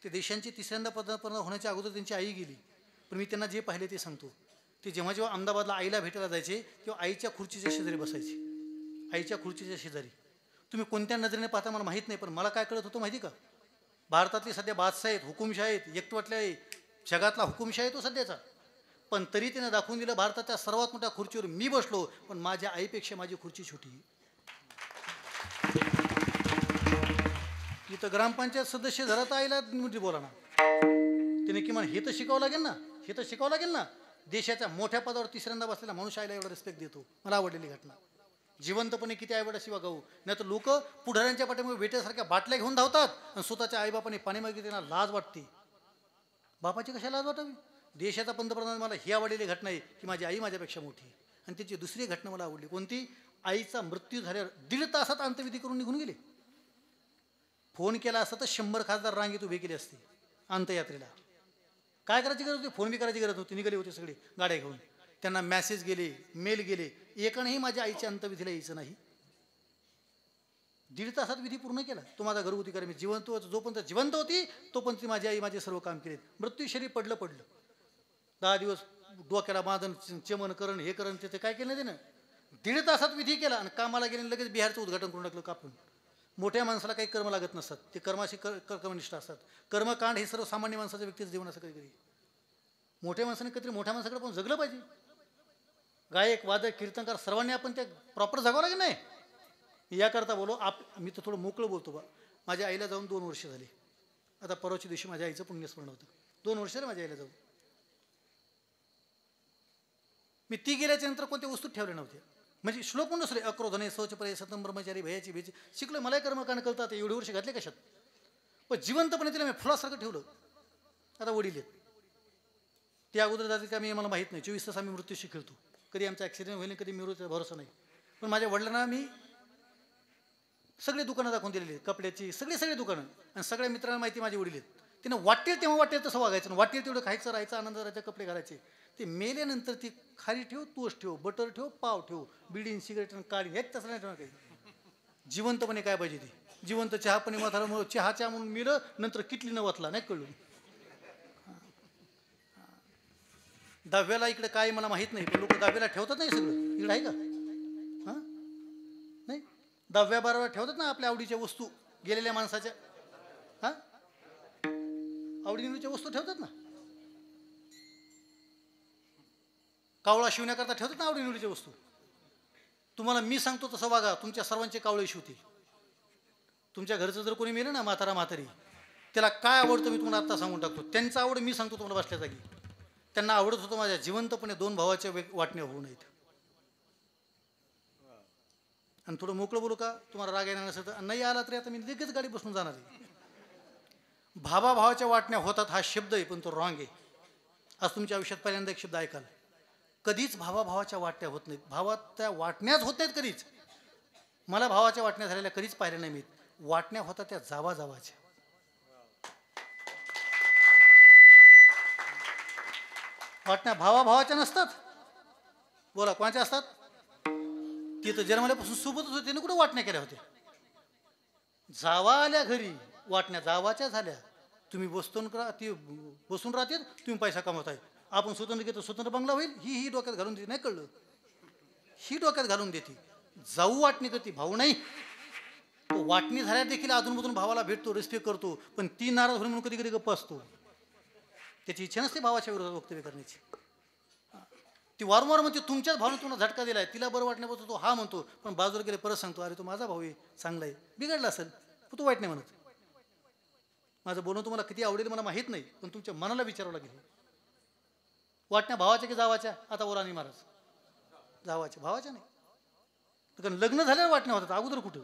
ते देशांची 3ऱ्यांदा पंतप्रधान होण्याच्या अगोदर त्यांची आई गेली. पण मी त्यांना जे पाहिले ते सांगतो. ते जेव्हा जेव्हा अहमदाबादला आईला भेटायला जायचे तेव्हा आईच्या खुर्चीच्या शेजारी बसायचे. आईच्या खुर्चीच्या शेजारी. तुम्ही कोणत्या नजरेने पाहता मला माहीत नाही, पण मला काय कळत होतं माहिती का, भारतातली सध्या बादशाह आहेत, हुकुमशाह आहेत, एकटवटल्या आहे, जगातला हुकुमशाह आहे तो सध्याचा. पण तरी त्यानं दाखवून दिलं, भारताच्या सर्वात मोठ्या खुर्चीवर मी बसलो, पण माझ्या आईपेक्षा माझी खुर्ची छोटी. इथं ग्रामपंचायत सदस्य घरात आईला बोला ना, तिने किमान हे तर शिकावं लागेल ना, हे तर शिकावं लागेल ना. देशाच्या मोठ्या पदावर 3ऱ्यांदा बसलेला माणूस आईला एवढा रिस्पेक्ट देतो. मला आवडलेली घटना. जिवंतपणे किती आईवडिलाशिवा गाऊ, नाही तर लोक पुढाऱ्यांच्या पाठीमुळे वेट्यासारख्या बाटल्या घेऊन धावतात आणि स्वतःच्या आईबापाने पाणी मागितले त्यांना लाज वाटते. बापाची कशा लाज वाटावी. देशाचा पंतप्रधान मला ही आवडलेली घटना आहे की माझी आई माझ्यापेक्षा मोठी आहे. आणि त्याची दुसरी घटना मला आवडली. कोणती, आईचा मृत्यू झाल्यावर 1.5 तासात अंत्यविधी करून निघून गेले. फोन केला असता तर 100 खासदार रांगेत उभे केले असते अंत्ययात्रेला. काय करायची गरज होती, फोन बी करायची गरज होती. निघाले होते सगळे गाड्या घेऊन. त्यांना मॅसेज गेले, मेल गेले, एकानेही माझ्या आईच्या अंत्यविधीला यायचं नाही. 1.5 तासात विधी पूर्ण केला. तो माझा घरगुती कार्यक्रम जिवंत, जोपर्यंत जिवंत होती तोपर्यंत माझी आई माझे सर्व काम केले. मृत्यू शरीर पडलं 10 दिवस डोक्याला बांधन, चमन करण, हे करण, ते काय केलं त्यानं. 1.5 तासात विधी केला आणि कामाला गेले, लगेच बिहारचं उद्घाटन करून टाकलं कापून. मोठ्या माणसाला काही कर्म लागत नसतात, ते कर्माशी कर्मनिष्ठ असतात. कर्मकांड हे सर्व सामान्य माणसाच्या व्यक्तीचं जीवन असं कधी. मोठ्या माणसाने कधी मोठ्या माणसाकडे पण जगलं पाहिजे. गायक वादक कीर्तनकार सर्वांनी आपण ते प्रॉपर जगावं लागेल. नाही याकरता बोलो मी तर थोडं मोकळं बोलतो बा. माझ्या आईला जाऊन 2 वर्ष झाली. आता परवाच्या दिवशी माझ्या आईचं पुण्यस्मरण होतं. 2 वर्ष झाले माझ्या आईला जाऊन. मी ती गेल्याच्या नंतर कोणत्या वस्तूत ठेवल्या नव्हत्या. म्हणजे श्लोक म्हणून दुसरे अक्रोधने शौचपर्य सतम ब्रह्मचारी भयाची भेची शिकलो. मलाही कर्मकांड कळतात. एवढे वर्ष घातले कशात. पण जिवंतपणे तिला मी फुलासारखं ठेवलं. आता वडील आहेत, ते अगोदर जातील का मी मला माहीत नाही. 24 तास आम्ही मृत्यूशी खेळतो. कधी आमचा ॲक्सिडेंट होईल, कधी मिळू भरोसा नाही. पण माझ्या वडिलांना मी सगळे दुकानं दाखवून दिलेली, कपड्याची सगळे दुकानं. आणि सगळ्या मित्रांना माहिती माझे वडील आहेत. तिनं वाटेल तेव्हा वाटेल तसं वागायचं, वाटेल तेवढं खायचं, राहायचं, आनंद राहायचं, कपडे घालायचे. ते मेल्यानंतर ती खारी ठेव, तोष ठेव, बटर ठेव, पाव ठेव, बिडीन सिगरेट काळी हेच तसं नाही ठेवणार काही. जिवंतपणे काय पाहिजे ते. जिवंत चहापणे म्हातारा चहा म्हणून मिळलं, नंतर किटलीनं वाचला नाही कळलं. दहाव्याला इकडे काय मला माहीत नाही, पण लोक दहाव्याला ठेवतात नाही सगळं. इकडे आहे का? हां नाही, 10व्या 12व्या ठेवतात ना आपल्या आवडीच्या वस्तू, गेलेल्या माणसाच्या. हां आवडीनिवडीच्या वस्तू ठेवतात ना, कावळा शिवण्याकरता ठेवतात ना आवडीनिवडीच्या वस्तू. तुम्हाला मी सांगतो तसं वागा, तुमच्या सर्वांचे कावळे शिवतील. तुमच्या घरचं जर कोणी मेलं ना, म्हातारा म्हातारी, त्याला काय आवडतं मी तुम्हाला आत्ता सांगून टाकतो. त्यांचं आवड मी सांगतो तुम्हाला बसल्या जागी. त्यांना आवडत होतं माझ्या जिवंतपणे 2 भावाच्या वाटण्या होऊ नयेत. आणि थोडं मोकळं बोलू का, तुम्हाला राग येणार नसेल तर. नाही आला तरी आता मी लगेच गाडी बसून जाणार आहे. भावाच्या वाटण्या होतात हा शब्द आहे, पण तो रॉंग आहे. आज तुमच्या आयुष्यात पहिल्यांदा एक शब्द ऐकाल, कधीच भावाच्या वाटण्या होत नाहीत. भावाच्या वाटण्याच होत नाहीत कधीच. मला भावाच्या वाटण्या झालेल्या कधीच पाहिल्या नाही मी. वाटण्या होतात त्या जावाच्या. वाटण्या भावाच्या नसतात. बोला कोणाच्या असतात? ती तर जन्मल्यापासून सोबतच होते, त्याने कुठं वाटण्या केल्या होत्या. जावा आल्या घरी, वाटण्या जावाच्या झाल्या. तुम्ही ती बसून राहते, तुम्ही पैसा कमवताय. आपण स्वतंत्र घेतो, स्वतंत्र बंगला होईल, ही डोक्यात घालून देते. नाही कळलं, ही डोक्यात घालून देते. जाऊ वाटणी करते, भाऊ नाही. तो वाटणी झाल्या देखील अधूनमधून भावाला भेटतो, रिस्पेक्ट करतो. पण ती नाराज होईल म्हणून कधी कधी गप्प असतो. त्याची इच्छा नसते भावाच्या विरोधात वक्तव्य करण्याची. ती वारंवार म्हणते तुमच्याच भावने तुम्हाला झटका दिलाय, तिला बरं वाटण्यापासून तो हा म्हणतो, पण बाजूला गेले परत सांगतो, अरे तो माझा भाऊ आहे, चांगला आहे. बिघडला असेल पण तो वाईट नाही म्हणत. माझं बोलणं तुम्हाला किती आवडेल मला माहीत नाही, पण तुमच्या मनाला विचारावं लागेल. वाटण्या भावाच्या की जावाच्या? आता ओराणी महाराज जावाच्या, भावाच्या नाही. कारण लग्न झाल्यावर वाटण्या होतात, अगोदर कुठं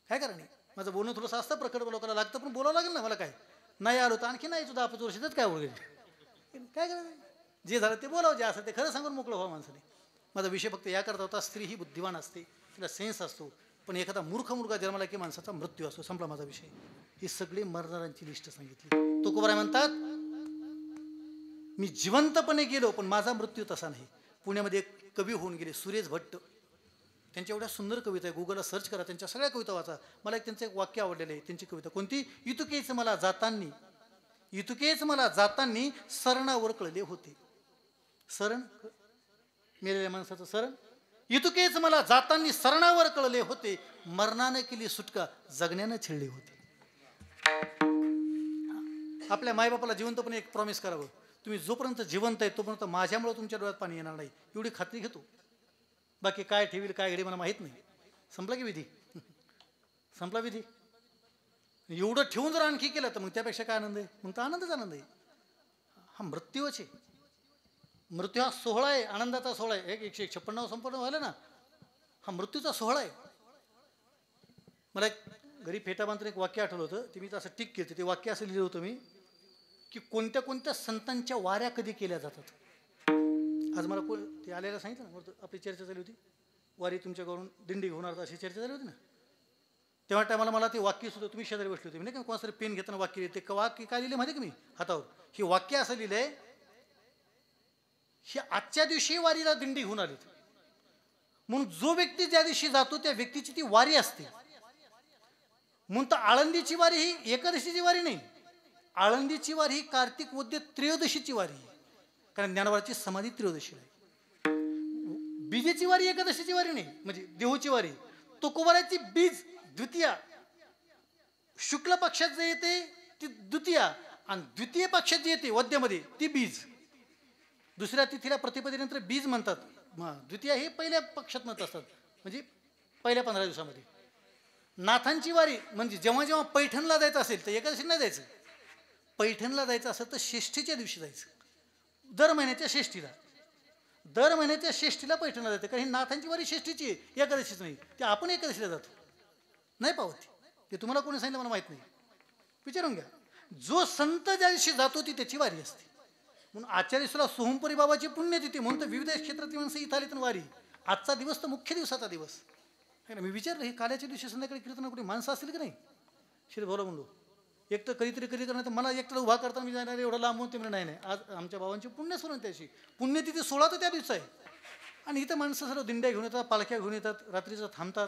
काय करा नाही. माझं बोलणं थोडंसं असतं प्रकट, लोकांना लागतं, पण बोलावं लागेल ना. मला काय नाही आलो तर आणखी नाही, सुद्धा 5 वर्षातच काय वगैरे काय करायचं. जे झालं ते बोलावं, जे असं ते खरं सांगून मोकळं व्हावं माणसाने. माझा विषय फक्त या करता होता, स्त्री ही बुद्धिवान असते, तिला सेन्स असतो, पण एखादा मूर्ख मुलगा जन्माला की माणसाचा मृत्यू असतो. संपला माझा विषय. ही सगळी मरणाऱ्यांची लिस्ट सांगितली. तुकोबाराय म्हणतात, मी जिवंतपणे गेलो पण माझा मृत्यू तसा नाही. पुण्यामध्ये एक कवी होऊन गेले, सुरेश भट्ट. त्यांच्या एवढ्या सुंदर कविता आहे, गुगलला सर्च करा, त्यांच्या सगळ्या कविता वाचा. मला त्यांचं एक वाक्य आवडलेलं आहे. त्यांची कविता कोणती? इतुकेच मला जातांनी सरणावर कळले होते. सरण, मेलेल्या माणसाचं सरण. इतुकेच मला जातांनी सरणावर कळले होते, मरणाने केली सुटका, जगण्यानं छेडले होते. आपल्या मायबापाला जिवंतपणे एक प्रॉमिस करावं, तुम्ही जोपर्यंत जिवंत आहे तोपर्यंत माझ्यामुळे तुमच्या डोळ्यात पाणी येणार नाही, एवढी खात्री घेतो. बाकी काय ठेवील काय घडी मला माहीत नाही. संपला की विधी? संपला विधी. एवढं ठेवून जर आणखी केलं तर मग त्यापेक्षा काय आनंद आहे? मग तर आनंदच आनंद आहे. हा मृत्यूच आहे. मृत्यू हा सोहळा आहे, आनंदाचा सोहळा आहे. 156 संपन्न व्हायला ना, हा मृत्यूचा सोहळा आहे. मला एक घरी फेटा बांधून एक वाक्य आठवलं होतं, ते मी असं टिक केलं. ते वाक्य असं लिहिलं होतं मी, की कोणत्या कोणत्या संतांच्या वाऱ्या कधी केल्या जातात. आज मला ते आलेला सांगितलं ना, आपली चर्चा झाली होती, वारी तुमच्याकडून दिंडी होणार अशी चर्चा झाली होती ना. तेव्हा टायमाला मला ते वाक्य सुद्धा, तुम्ही शेजारी बसले होते, नाही का, कोणातरी पेन घेताना वाक्य लिहिले. ते वाक्य काय लिहिले माहिती का मी हातावर? हे वाक्य असं लिहिलंय, हे आजच्या दिवशी वारीला दिंडी होऊन आली म्हणून जो व्यक्ती ज्या दिवशी जातो त्या व्यक्तीची ती वारी असते. म्हणून तर आळंदीची वारी ही एकादशीची वारी नाही, आळंदीची वारी ही कार्तिक वद्य त्रयोदशीची वारी आहे. कारण ज्ञानोबाची समाधी त्रयोदशीला आहे. बीजेची वारी एकादशीची वारी नाही, म्हणजे देहूची वारी. तुकोबाराची बीज द्वितीया, शुक्ल पक्षात जे येते ती द्वितीया, आणि द्वितीय पक्षात जी येते वद्यामध्ये ती बीज. दुसऱ्या तिथीला प्रतिपदेनंतर बीज म्हणतात. द्वितीया हे पहिल्या पक्षात म्हणत असतात, म्हणजे पहिल्या 15 दिवसामध्ये. नाथांची वारी म्हणजे जेव्हा जेव्हा पैठणला जायचं असेल तर एकादशी नाही जायचं. पैठणला जायचं असेल तर षष्ठीच्या दिवशी जायचं. दर महिन्याच्या षष्ठीला पैठणला जायचं. कारण ही नाथांची वारी षष्ठीची आहे, एकादशीच नाही. ते आपण एकादशीला जातो, नाही पावत. ते तुम्हाला कोणी सांगितलं मला माहीत नाही, विचारून घ्या. जो संत ज्या दिवशी जातो ती त्याची वारी असते. म्हणून आचार्य सुला सोहमपुरी बाबाची पुण्यतिथी म्हणून तर विविध क्षेत्रातील माणसं इथं आली तर वारी. आजचा दिवस तर मुख्य दिवसाचा दिवस आहे ना. मी विचारलं हे काल्याच्या दिवशी संध्याकाळी कीर्तन कुठे माणसं असतील की नाही. श्री भाऊला म्हणलो एक तर कधीतरी करणार तर मला एकटा उभा करताना मी जाणार एवढं लांबून ते नाही नाही. आज आमच्या बाबांची पुण्यस्मरण त्याशी पुण्यतिथी 16 तर त्या दिवस आहे. आणि इथं माणसं सर्व दिंड्या घेऊन येतात, पालख्या घेऊन येतात, रात्रीचं थांबतात.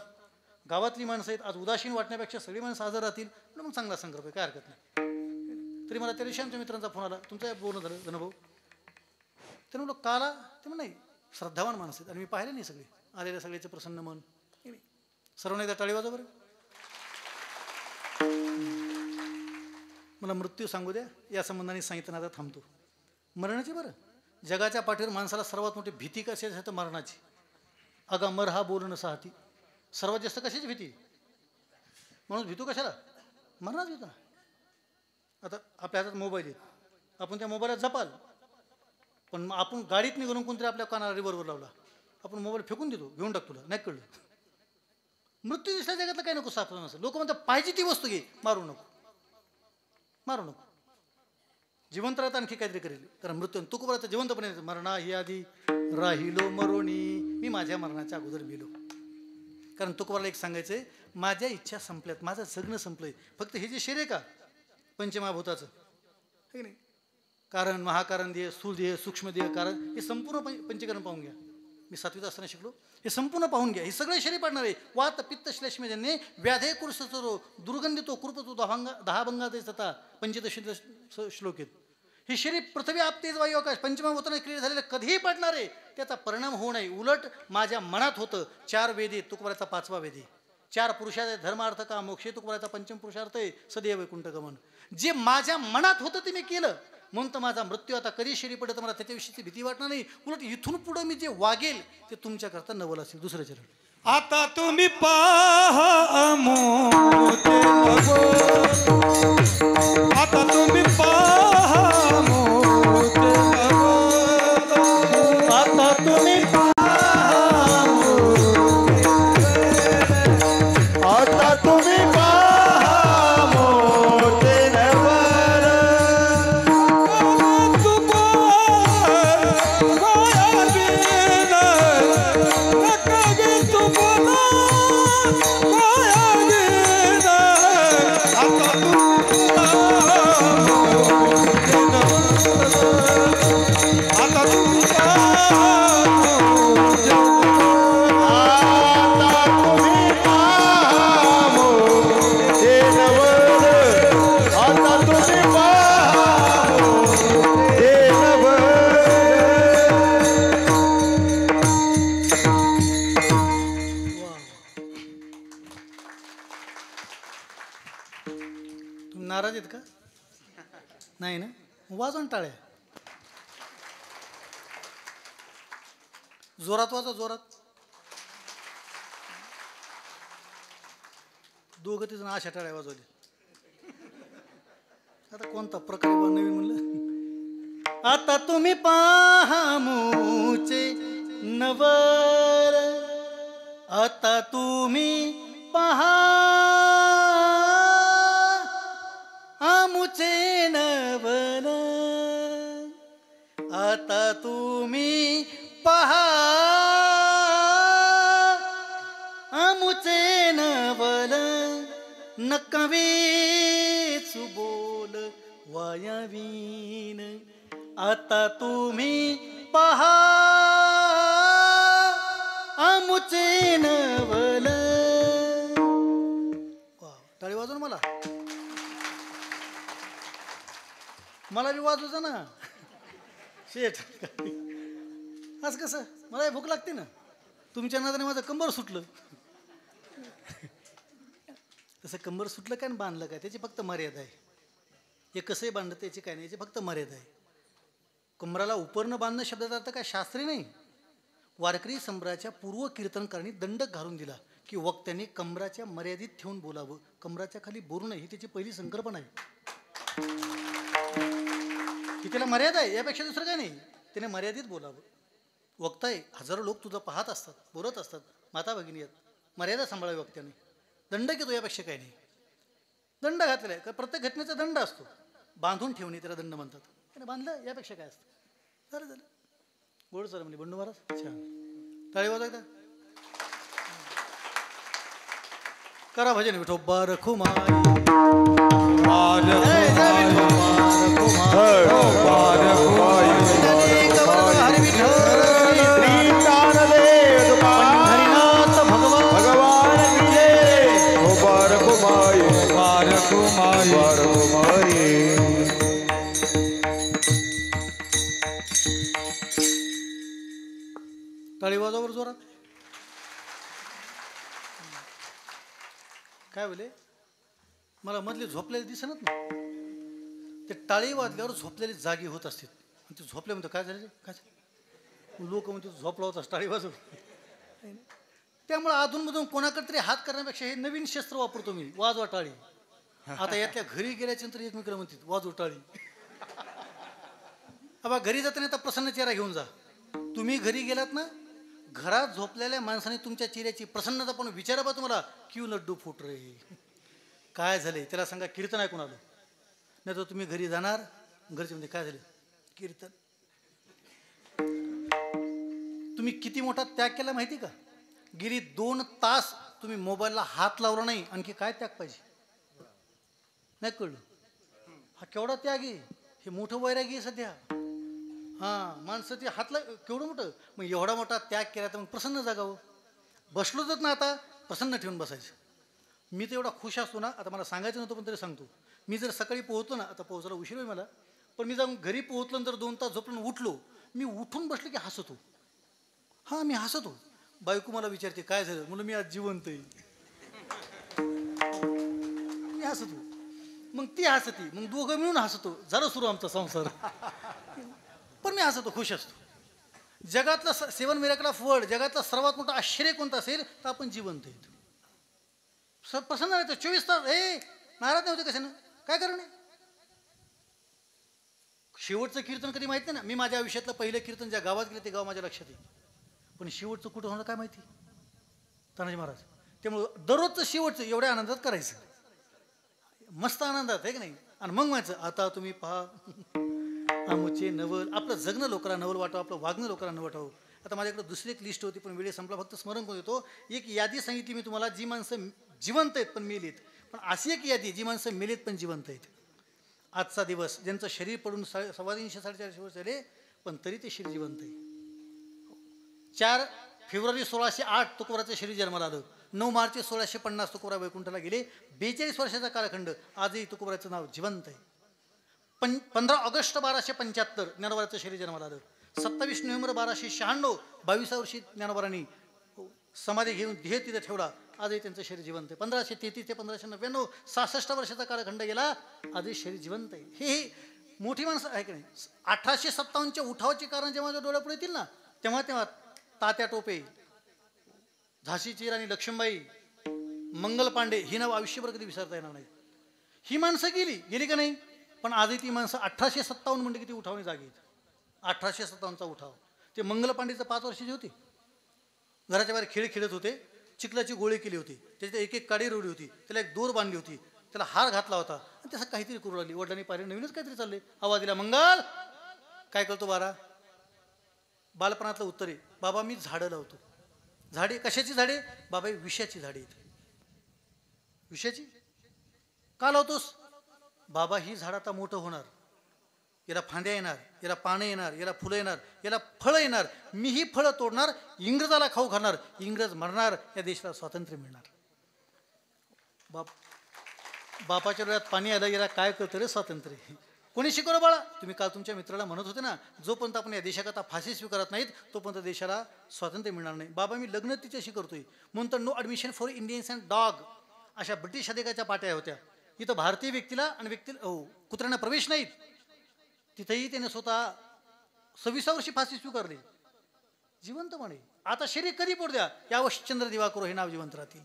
गावातली माणसं आहेत. आज उदासीन वाटण्यापेक्षा सगळी माणसं हजर राहतील म्हणून मग चांगला संकल्प आहे, काय हरकत नाही. तरी मला त्या दिवशी आमच्या मित्रांचा फोन आला, तुमचं बोलणं झालं धनभाऊ. ते म्हणलं काला ते म्हण नाही श्रद्धावान माणसं आहेत आणि मी पाहिले नाही सगळे आलेल्या सगळ्याचे प्रसन्न मन. सर्वांना एकदा टाळी वाजवा बरं. मला मृत्यू सांगू द्या या संबंधाने सांगितलं आता थांबतो. मरणाची बरं जगाच्या पाठीवर माणसाला सर्वात मोठी भीती कशी असते तर मरणाची. अगा मर हा बोलणं साहती. सर्वात जास्त कशाची भीती माणूस भीतो कशाला मरणाच भीतो ना. आता आपल्या हातात मोबाईल आहे, आपण त्या मोबाईलात जपाल पण मग आपण गाडीत निघून कोणतरी आपल्या कानाला रिव्हर्वर लावला आपण मोबाईल फेकून देतो, घेऊन टाक तुला नाही कळलं. मृत्यू दिसल्या जगातलं काही नको सापडलं नसतं. लोक म्हणतात पाहिजे ती वस्तू घे, मारू नको मारू नको. जिवंत राहता आणखी काहीतरी करेल कारण मृत्यू तुकोबराचं जिवंतपणे मरणा ही आधी राहिलो मरोनी मी माझ्या मरणाच्या अगोदर मेलो. कारण तुकोबराला एक सांगायचं आहे माझ्या इच्छा संपल्यात, माझं जगणं संपलंय. फक्त हे जे शरीर का पंचमहाभूताचं हे नाही कारण महाकारण देह स्थूल देह सूक्ष्म देह कारण हे संपूर्ण पंचकरण पाहून घ्या. मी 7वीत असताना शिकलो. हे संपूर्ण पाहून घ्या. हे सगळे शरीर पडणार आहे. वात पित्त श्लेष्मजन्ये व्याधे कुरुसचरो दुर्गंधितो कुरपतो दहा भंगात तथा पंचदशी श्लोक आहेत. हे शरीर पृथ्वी आप तेज वायू आकाश पंचमहाभूताने क्रिया झालेलं कधीही पडणार आहे. त्याचा परिणाम होऊ नये. उलट माझ्या मनात होतं 4 वेदी तुकोबराचा 5वा वेदी 4 पुरुषार्थ धर्मार्थ का मोक्ष तुकोबराचा 5म पुरुषार्थ आहे सदैव वैकुंठ गमन. जे माझ्या मनात होतं ते मी केलं म्हणून तर माझा मृत्यू आता कधी शरीर पडत मला त्याच्याविषयीची भीती वाटणार नाही. उलट इथून पुढे मी जे वागेल ते तुमच्याकरता नवल असेल. दुसरं चरण आता तुम्ही पहा मोते नवल. आता तुम्ही पहा मोते नवल. आता तुम्ही आता तुम्ही पहा मोते नवल. तुको गोया बिन नकगी तुकोला गोया बिन. आता तुम्ही पहा मोते नवल. आता तुम्ही नाराज आहेत का नाही ना. वाजवून टाळ्या जोरात वाजवा जोरात. दोघं तिथून अशा टाळ्या वाजवल्या. आता कोणता प्रकार नवीन म्हणलं. आता तुम्ही पहा मूचे नवर. आता तुम्ही पहा आमुचे नवल. आता तुम्ही पहा आमुचे नवल. नकवेच बोल वायावीन. आता तुम्ही पहा आमुचे नवल. टाळी वाजून मला मला बी वाजवचा ना शेठ. आज कसं मला भूक लागते ना. तुमच्या नादाने माझं कंबर सुटलं. तसं कंबर सुटलं काय बांधलं काय त्याची फक्त मर्यादा आहे. हे कसंही बांधलं त्याची काय नाही, याची फक्त मर्यादा आहे. कंबराला उपरनं बांधणं शब्दाचा अर्थ काय शास्त्री नाही. वारकरी संभ्राच्या पूर्व कीर्तनकारांनी दंडक घालून दिला की वक्त्याने कंबराच्या मर्यादित ठेवून बोलावं, कंबराच्या खाली बोलू नये. ही त्याची पहिली संकल्पना आहे. की त्याला मर्यादा आहे, यापेक्षा दुसरं काय नाही. त्याने मर्यादित बोलावं. वक्ता आहे, हजारो लोक तुझं पाहत असतात, बोलत असतात, माता भगिनी आहेत. मर्यादा सांभाळावी वक्त्याने. दंडक येतो यापेक्षा काही नाही. दंड घातलेला आहे. प्रत्येक घटनेचा दंड असतो. बांधून ठेवणे त्याला दंड म्हणतात. त्याने बांधलं यापेक्षा काय असतं. झालं झालं. गोड सर म्हणजे बंडू महाराज. छान. टाळी वाजवा एकदा. करा भजन. विठोबा रखुमाई. टाळी वाजवावर जोरात. काय बोले मला मधले झोपलेले दिसणार ना. ते टाळी वाजल्यावर झोपलेले जागी होत असतील. आणि ते झोपले म्हणतो काय झाले काय लोक म्हणतो झोपला होता टाळी वाजव. त्यामुळे अधूनमधून कोणाकडे तरी हात करण्यापेक्षा हे नवीन शस्त्र वापरतो मी. वाजवा टाळी. आता यातल्या घरी गेल्याच्या नंतर एकमेकाला म्हणतात वाजव टाळी. अबा घरी जाताना आता प्रसन्न चेहरा घेऊन जा. तुम्ही घरी गेलात ना घरात झोपलेल्या माणसाने तुमच्या चेहऱ्याची प्रसन्नता पण विचारा बा तुम्हाला क्यू लड्डू फुट रे काय झाले त्याला सांगा कीर्तन ऐकून आलो. नाही तर तुम्ही घरी जाणार घरचे म्हणजे काय झाले कीर्तन. तुम्ही किती मोठा त्याग केला माहिती का. गेली 2 तास तुम्ही मोबाईलला हात लावला नाही. आणखी काय त्याग पाहिजे. नाही कळलं. हा केवढा त्याग आहे. हे मोठं वैरागी आहे सध्या. हां माणसं ते हातला केवढं मोठं. मग एवढा मोठा त्याग केला तर मग प्रसन्न जागावं. बसलो तर ना आता प्रसन्न ठेवून बसायचं. मी तर एवढा खुश असतो ना. आता मला सांगायचं नव्हतं पण तरी सांगतो. मी जर सकाळी पोहोचलो ना आता पोहोचायला उशीर होईल मला. पण मी जाऊन घरी पोहोचलो नंतर 2 तास झोपलो उठलो. मी उठून बसलो की हसतो. हां मी हसतो. बायको मला विचारते काय झालं म्हणून मी आज जिवंत आहे. मी हसतो. मग ती हसती मग दोघं मिळून हसतो. झालं सुरू आमचा संसार. पण मी हसतो खुश असतो. जगातलं 7 मिरेकल ऑफ वर्ल्ड जगातलं सर्वात मोठं आश्चर्य कोणतं असेल तर आपण जिवंत आहेत. प्रसन्न राहतो 24 तास. हे नाराज नव्हते कशानं काय कारण आहे. शेवटचं कीर्तन कधी माहिती नाही ना. मी माझ्या आयुष्यातलं पहिलं कीर्तन ज्या गावात गेलं ते गाव माझ्या लक्षात आहे. पण शेवटचं कुठं होणार काय माहिती. तानाजी महाराज. त्यामुळं दररोजचं शेवटचं एवढ्या आनंदात करायचं. मस्त आनंदात आहे की नाही. आणि मग म्हणायचं आता तुम्ही पहा आमचे नवल. आपलं जगणं लोकांना नवल वाटावं आपलं वागणं लोकांना न वाटावं. आता माझ्याकडे दुसरी एक लिस्ट होती पण वेळेस संपला. फक्त स्मरण करून येतो. एक यादी सांगितली मी तुम्हाला जी माणसं जिवंत आहेत पण मेलीत. पण अशी एक यादी जी माणसं मेलीत पण जिवंत आहेत. आजचा दिवस ज्यांचं शरीर पडून 350 450 वर्ष झाले पण तरी ते शरीर जिवंत आहे. 4 फेब्रुवारी 1608 तुकोबाराचं शरीर जन्माला आलं. 9 मार्च 1650 तुकोबा वैकुंठाला गेले. 42 वर्षाचा कालखंड आजही तुकोबाराचं नाव जिवंत आहे. 15 ऑगस्ट 1275 ज्ञानोबाराचं शरीर जन्माला आलं. 27 नोव्हेंबर 1296 22व्या वर्षी ज्ञानोबारांनी समाधी घेऊन ध्येय तिथे ठेवला. आजही त्यांचं शरीर जिवंत आहे. 1533 ते 1599 66 वर्षाचा कालखंड गेला. आजही शरीर जिवंत आहे. हे मोठी माणसं आहे की नाही. 1857च्या उठावाचे कारण जेव्हा डोळ्यापुढे येतील ना तेव्हा तात्या टोपे झाशीची राणी लक्ष्मीबाई मंगल पांडे ही नाव आयुष्यभर कधी विसरता येणार नाही. ही माणसं गेली का नाही. पण आजही ती माणसं 1857 म्हणजे किती उठावणी जागी आहेत. 1857चा उठाव. ते मंगल पांडेचं 5 वर्षाची होती. घराच्या बाहेर खेळ खेळत होते. चिखलाची गोळी केली होती. त्याच्यात एक काडी रोवली होती. त्याला एक दोर बांधली होती. त्याला हार घातला होता आणि त्याचं काहीतरी करू लागली. वडिलांनी पाहिलं नवीनच काहीतरी चालले. आवाज दिला मंगल काय करतो बारा. बालपणातलं उत्तर आहे बाबा मी झाडं लावतो. झाडे कशाची झाडे बाबा विषयाची झाडे आहेत. विषयाची का लावतोस बाबा ही झाड आता मोठं होणार. याला फांद्या येणार याला पानं येणार याला फुलं येणार याला फळं येणार. मी ही फळं तोडणार इंग्रजाला खाऊ घालणार. इंग्रज मरणार या देशाला स्वातंत्र्य मिळणार. बापाच्या डोळ्यात पाणी आलं याला काय कळतं रे स्वातंत्र्य. कोणी शिकवलं बाळा. तुम्ही काल तुमच्या मित्राला म्हणत होते ना जोपर्यंत आपण या देशाकरता फाशी स्वीकारत नाहीत तोपर्यंत देशाला स्वातंत्र्य मिळणार नाही. बाबा मी लग्न तिच्याशी करतोय म्हणून तर no admission for Indians and dog अशा ब्रिटिश अधिकाच्या पाट्या होत्या. इथं भारतीय व्यक्तीला आणि कुत्र्यांना प्रवेश नाहीत. तिथेही त्याने स्वतः 26 वर्षी फाशी स्वीकारली. जिवंतपणे आता शरीर कधी पडू द्या यावश चंद्र दिवाकर हे नाव जिवंत राहतील.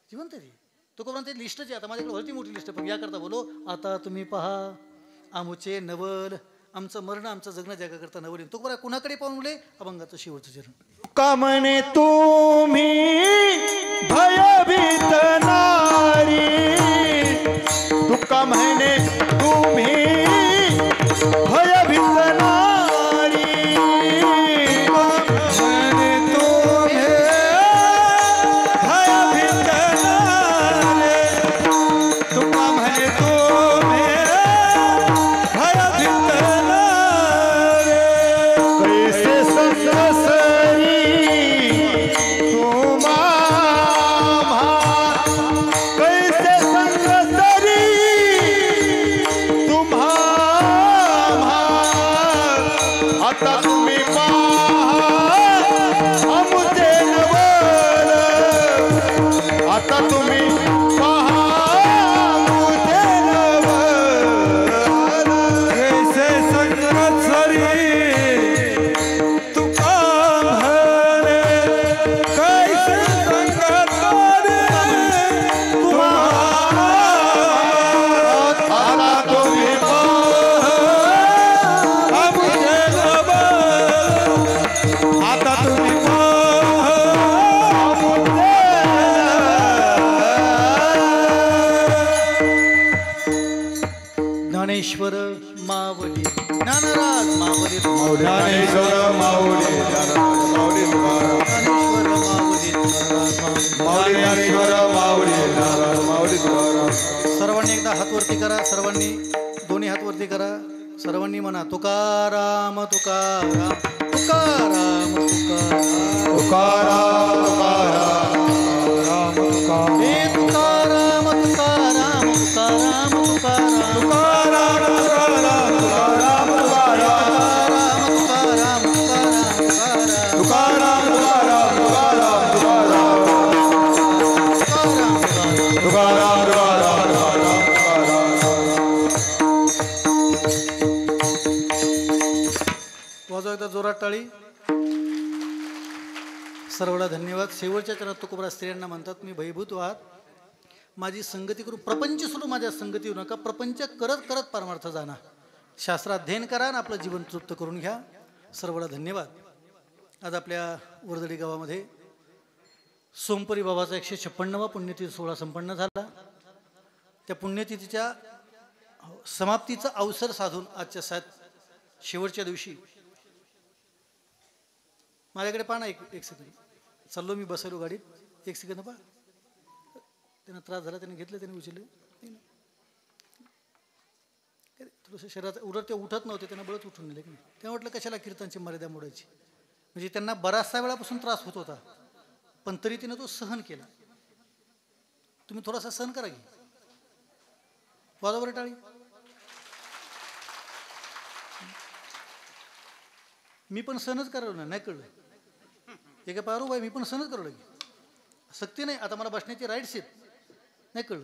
जिवंत ती तुकोबारांची ते लिस्टच आहे. आता माझ्याकडे भरती मोठी लिस्ट पण याकरता बोलो आता तुम्ही पहा आमुचे नवल आमचं मरण आमचं जगणं जगाकरता नवल. तुकोबारा कुणाकडे पाहून बोले अभंगाचं शेवटचं चरण. कामने तुम्ही भयभीत नारी म्हणे तुम्ही भयभीत नारी म्हणे तुम्ही भयभीत नारी तुका म्हणे तुम्ही भयभीत नारी कैसे संसरी तुम्हा कैसे संसरी तुम्हा आता तुम्ही पहा आमुचे नवल आता तुम्ही पहा आमुचे नवल कैसे संसरी तुका म्हणे कैसे संसरी तुम्हा आता तुम्ही पहा आमुचे नवल आता तुम्ही ज्ञानेश्वर मावली ज्ञानराज मावली ज्ञानेश्वर माऊली माऊली ज्ञानेश्वर मावली ज्ञानराज मावली. ज्ञानेश्वर माऊली माऊली सर्वांनी एकदा हात वरती करा. सर्वांनी दोन्ही हात वरती करा. सर्वांनी म्हणा तुकाराम तुकाराम तुकाराम तुकाराम तुकाराम तुकाराम तुकाराम हे तुकाराम तुकाराम तुकाराम तुकाराम तुकाराम तुकाराम तुकाराम तुकाराम तुकाराम तुकाराम वाजवा एकदा जोरात टाळी. सर्वला धन्यवाद. शेवटच्या चरणात तुकोबरा स्त्रियांना म्हणतात मी भयभूत व्हात माझी संगती करू. प्रपंच सोडून माझ्या संगती होऊ नका. प्रपंच करत करत परमार्थ जाणा. शास्त्र अध्ययन करा आणि आपलं जीवन तृप्त करून घ्या. सर्वला धन्यवाद. आज आपल्या वर्दडी गावामध्ये सोमपुरी बाबाचा 156वा पुण्यतिथी सोहळा संपन्न झाला. त्या पुण्यतिथीच्या समाप्तीचा अवसर साधून आजच्या शेवटच्या दिवशी माझ्याकडे पहा ना एक सेकंद. चाललो मी बसलो गाडीत. एक सेकंद पहा. त्यांना त्रास झाला त्याने घेतलं त्याने उचललं. थोडंसं शरीरात ते उठत नव्हते त्यांना बळच उठून नेले की नाही. तेव्हा म्हटलं कशाला कीर्तनची मर्यादा मोडायची. म्हणजे त्यांना बराचसा वेळापासून त्रास होत होता पण तरी तिने तो सहन केला. तुम्ही थोडासा सहन करा की. वाजवा बरं टाळी. मी पण सहनच करावं ना. नाही कळलं एका पारू बाई मी पण सहनच करावं लागेल. सक्ती नाही. आता मला बसण्याची राईट्स आहेत. नाही कळलं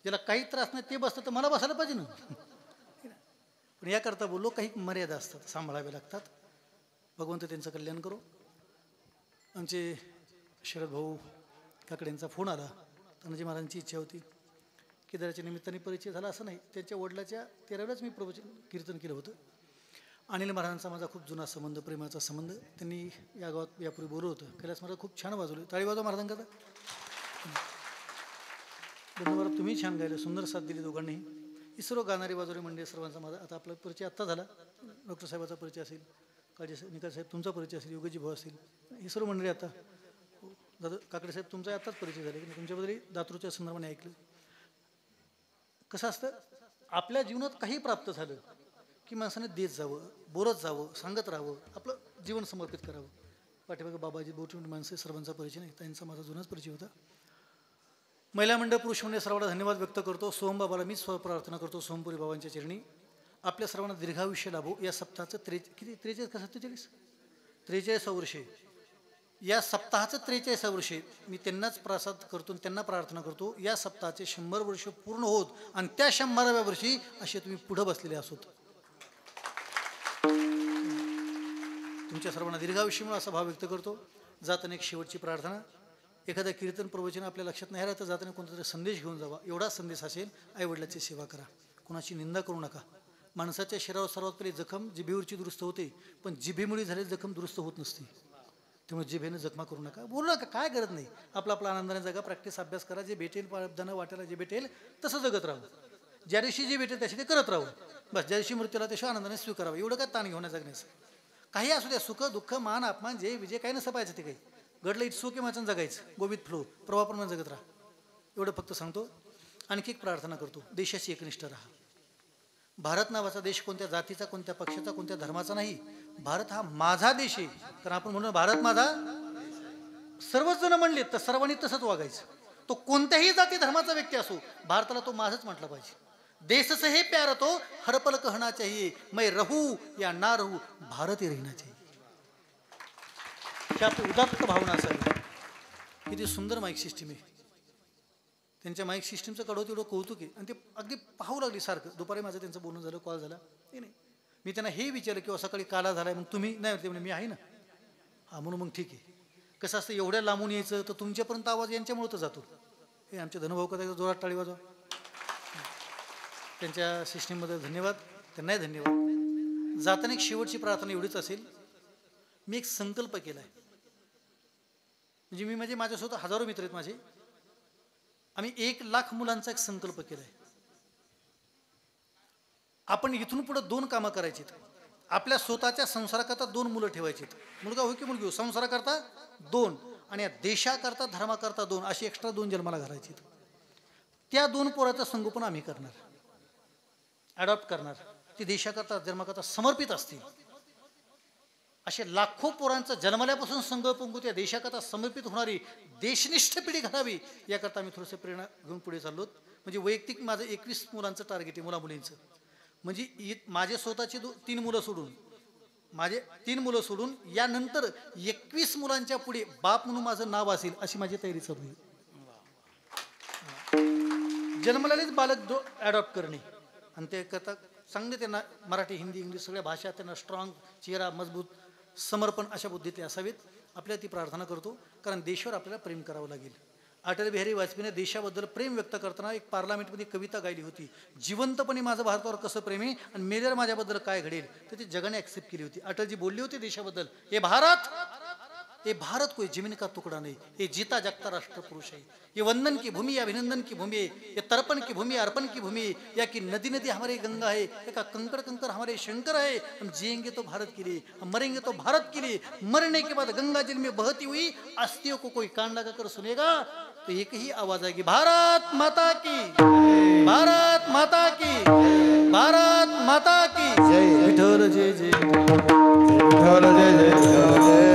ज्याला काही त्रास नाही ते बसतं तर मला बसायला पाहिजे ना. पण याकरता बोललो काही मर्यादा असतात सांभाळाव्या लागतात. भगवंत त्यांचं कल्याण करो. आमचे शरद भाऊ काकड्यांचा फोन आला. तानाजी महाराजांची इच्छा होती केदाराच्या निमित्ताने परिचय झाला असं नाही. त्यांच्या वडिलाच्या 13व्याच मी प्रवचन कीर्तन केलं होतं. अनिल महाराजांचा माझा खूप जुना संबंध प्रेमाचा संबंध. त्यांनी या गावात यापूर्वी बोलवलं होतं. कैलास महाराज खूप छान वाजवले. ताळी वाजवा महाराजांकरता. धन्यवाद. तुम्ही छान गायले. सुंदर साथ दिली दोघांनी. ही सर्व गाणारी वाजवणे म्हणजे सर्वांचा माझा आता आपला परिचय आत्ता झाला. डॉक्टर साहेबाचा परिचय असेल. काळजी साहेब निकाल साहेब तुमचा परिचय असेल. योगजी भाऊ असेल. ही सर्व मंडळी आता दादा काकडे साहेब तुमचा आत्ताच परिचय झाला की तुमच्याबद्दल दातृच्या संदर्भाने ऐकलं. कसं असतं आपल्या जीवनात काही प्राप्त झालं की माणसाने देत जावं बोलत जावं सांगत राहावं आपलं जीवन समर्पित करावं. पाठीमागे बाबाजी मोठी माणसं सर्वांचा परिचय नाही. त्यांचा माझा जुनाच परिचय होता. महिला मंडळ पुरुष मंडळ सर्वांना धन्यवाद व्यक्त करतो. सोमबाबाला मीच प्रार्थना करतो सोमपुरी बाबांच्या चरणी आपल्या सर्वांना दीर्घायुष्य लाभो. या सप्ताहाचं किती 43 का 47 43 वर्षे या सप्ताहाचं 43 वर्षे मी त्यांनाच प्रसाद करतो त्यांना प्रार्थना करतो. या सप्ताहाचे 100 वर्ष पूर्ण होत आणि त्या 100व्या वर्षी असे तुम्ही पुढे बसलेले असोत. तुमच्या सर्वांना दीर्घायुष्य मिळो असा भाव व्यक्त करतो. जाताना एक शेवटची प्रार्थना. एखाद्या कीर्तन प्रवचन आपल्या लक्षात नाही राहतं जाताना कोणता तरी संदेश घेऊन जावा. एवढाच संदेश असेल आईवडिलाची सेवा करा. कोणाची निंदा करू नका. माणसाच्या शरीरावर सर्वात पहिले जखम जिभेवरची दुरुस्त होते पण जिभेमुळे झालेली जखम दुरुस्त होत नसते. त्यामुळे जिभेने जखमा करू नका. बोलू नका काय गरज नाही. आपला आपला आनंदाने जगा. प्रॅक्टिस अभ्यास करा. जे भेटेल प्रारब्धानं वाटायला जे भेटेल तसं जगत राहू. ज्या दिवशी जे भेटेल त्याशी ते करत राहू बस. ज्या दिवशी मृत्यूला त्याशी आनंदाने स्वीकारावं. एवढं काय ताण घेऊन जगण्याचं. काही असू द्या, सुख दुःख मान अपमान जे विजय काही नसं पाहिजे ते काही. घडलं इट्स ओके वाचन जगायचं, गोवित फ्लो प्रवाहाप्रमाणे जगत राहा. एवढं फक्त सांगतो. आणखी एक प्रार्थना करतो, देशाशी एकनिष्ठ राहा. भारत नावाचा देश कोणत्या जातीचा, कोणत्या पक्षाचा, कोणत्या धर्माचा नाही. भारत हा माझा देश आहे. कारण आपण म्हणून भारत माझा, सर्वच जण म्हणले तर सर्वांनी तसंच वागायचं. तो कोणत्याही जाती धर्माचा व्यक्ती असो, भारताला तो माझंच म्हटलं पाहिजे. देश से है प्यार तो हर पल कहना चाहिए, मैं रहूं या ना रहूं भारत ही रहना चाहिए. त्यात उदात्त भावना असावी. किती सुंदर माईक सिस्टीम आहे. त्यांच्या माईक सिस्टीमचं कडवं तेवढं कौतुक आहे. आणि ते अगदी पाहू लागली सारखं. दुपारी माझं त्यांचं बोलणं झालं, कॉल झाला. नाही मी त्यांना हे विचारलं किंवा सकाळी काला झाला मग तुम्ही नाही होते म्हणे. मी आहे ना. हां म्हणून मग ठीक आहे. कसं असतं एवढ्या लांबून यायचं तर तुमच्यापर्यंत आवाज यांच्यामुळे तर जातो. हे आमचे धनुभाऊ कदा जोरात टाळी वाजवा. त्यांच्या सिस्टीमबद्दल धन्यवाद, त्यांनाही धन्यवाद. जाताना एक शेवटची प्रार्थना एवढीच असेल. मी एक संकल्प केला आहे. म्हणजे मी म्हणजे माझ्यासोबत हजारो मित्र आहेत माझे. आम्ही 1,00,000 मुलांचा एक संकल्प केला आहे. आपण इथून पुढे 2 कामं करायची. आपल्या स्वतःच्या संसाराकरता 2 मुलं ठेवायची. मुलगा हो की मुलगी हो, संसाराकरता 2 आणि या देशाकरता धर्माकरता 2 अशी एक्स्ट्रा 2 जन्माला घालायची. त्या 2 पोराचं संगोपन आम्ही करणार, ॲडॉप्ट करणार. ती देशाकरता धर्माकरता समर्पित असतील. असे लाखो पोरांचं जन्मल्यापासून संगोपन त्या देशाकरता समर्पित होणारी देशनिष्ठ पिढी घडावी याकरता आम्ही थोडंसं प्रेरणा घेऊन पुढे चाललो. म्हणजे वैयक्तिक माझं 21 मुलांचं टार्गेट आहे, मुलामुलींचं. म्हणजे माझे स्वतःचे 3 मुलं सोडून, माझे 3 मुलं सोडून यानंतर 21 मुलांच्या पुढे बाप म्हणून माझं नाव असेल अशी माझी तयारी चालू आहे. जन्मलेलेच बालक ॲडॉप्ट करणे आणि ते करता चांगले त्यांना मराठी, हिंदी, इंग्लिश सगळ्या भाषा त्यांना स्ट्रॉंग, चेहरा मजबूत, समर्पण अशा बुद्धीतले असावेत. आपल्याला ती प्रार्थना करतो. कारण देशावर आपल्याला प्रेम करावं लागेल. अटल बिहारी वाजपेयीने देशाबद्दल प्रेम व्यक्त करताना एक पार्लमेंटमध्ये कविता गायली होती. जिवंतपणे माझं भारतावर कसं प्रेम आहे आणि मेल्यावर माझ्याबद्दल काय घडेल, तर ती जगाने ॲक्सेप्ट केली होती. अटलजी बोलले होते देशाबद्दल, हे भारत कोई जमीन का तुकडा नहीं, ये जीता जागता राष्ट्र पुरुष है. ये वंदन की भूमि, अभिनंदन की भूमि, ये तर्पण की भूमि, अर्पण की भूमि. या की नदी नदी हमारी गंगा है, या कंकड़ कंकड़ हमारे शंकर है. हम जिएंगे तो भारत के लिए, हम मरेंगे तो भारत के लिए. मरने के बाद गंगा जल में बहती हुई अस्थियों को कोई कान लगाकर सुनेगा तो एक ही आवाज आएगी, भारत माता की, भारत माता की, भारत माता की. विठ्ठल जय जय, विठ्ठल जय जय.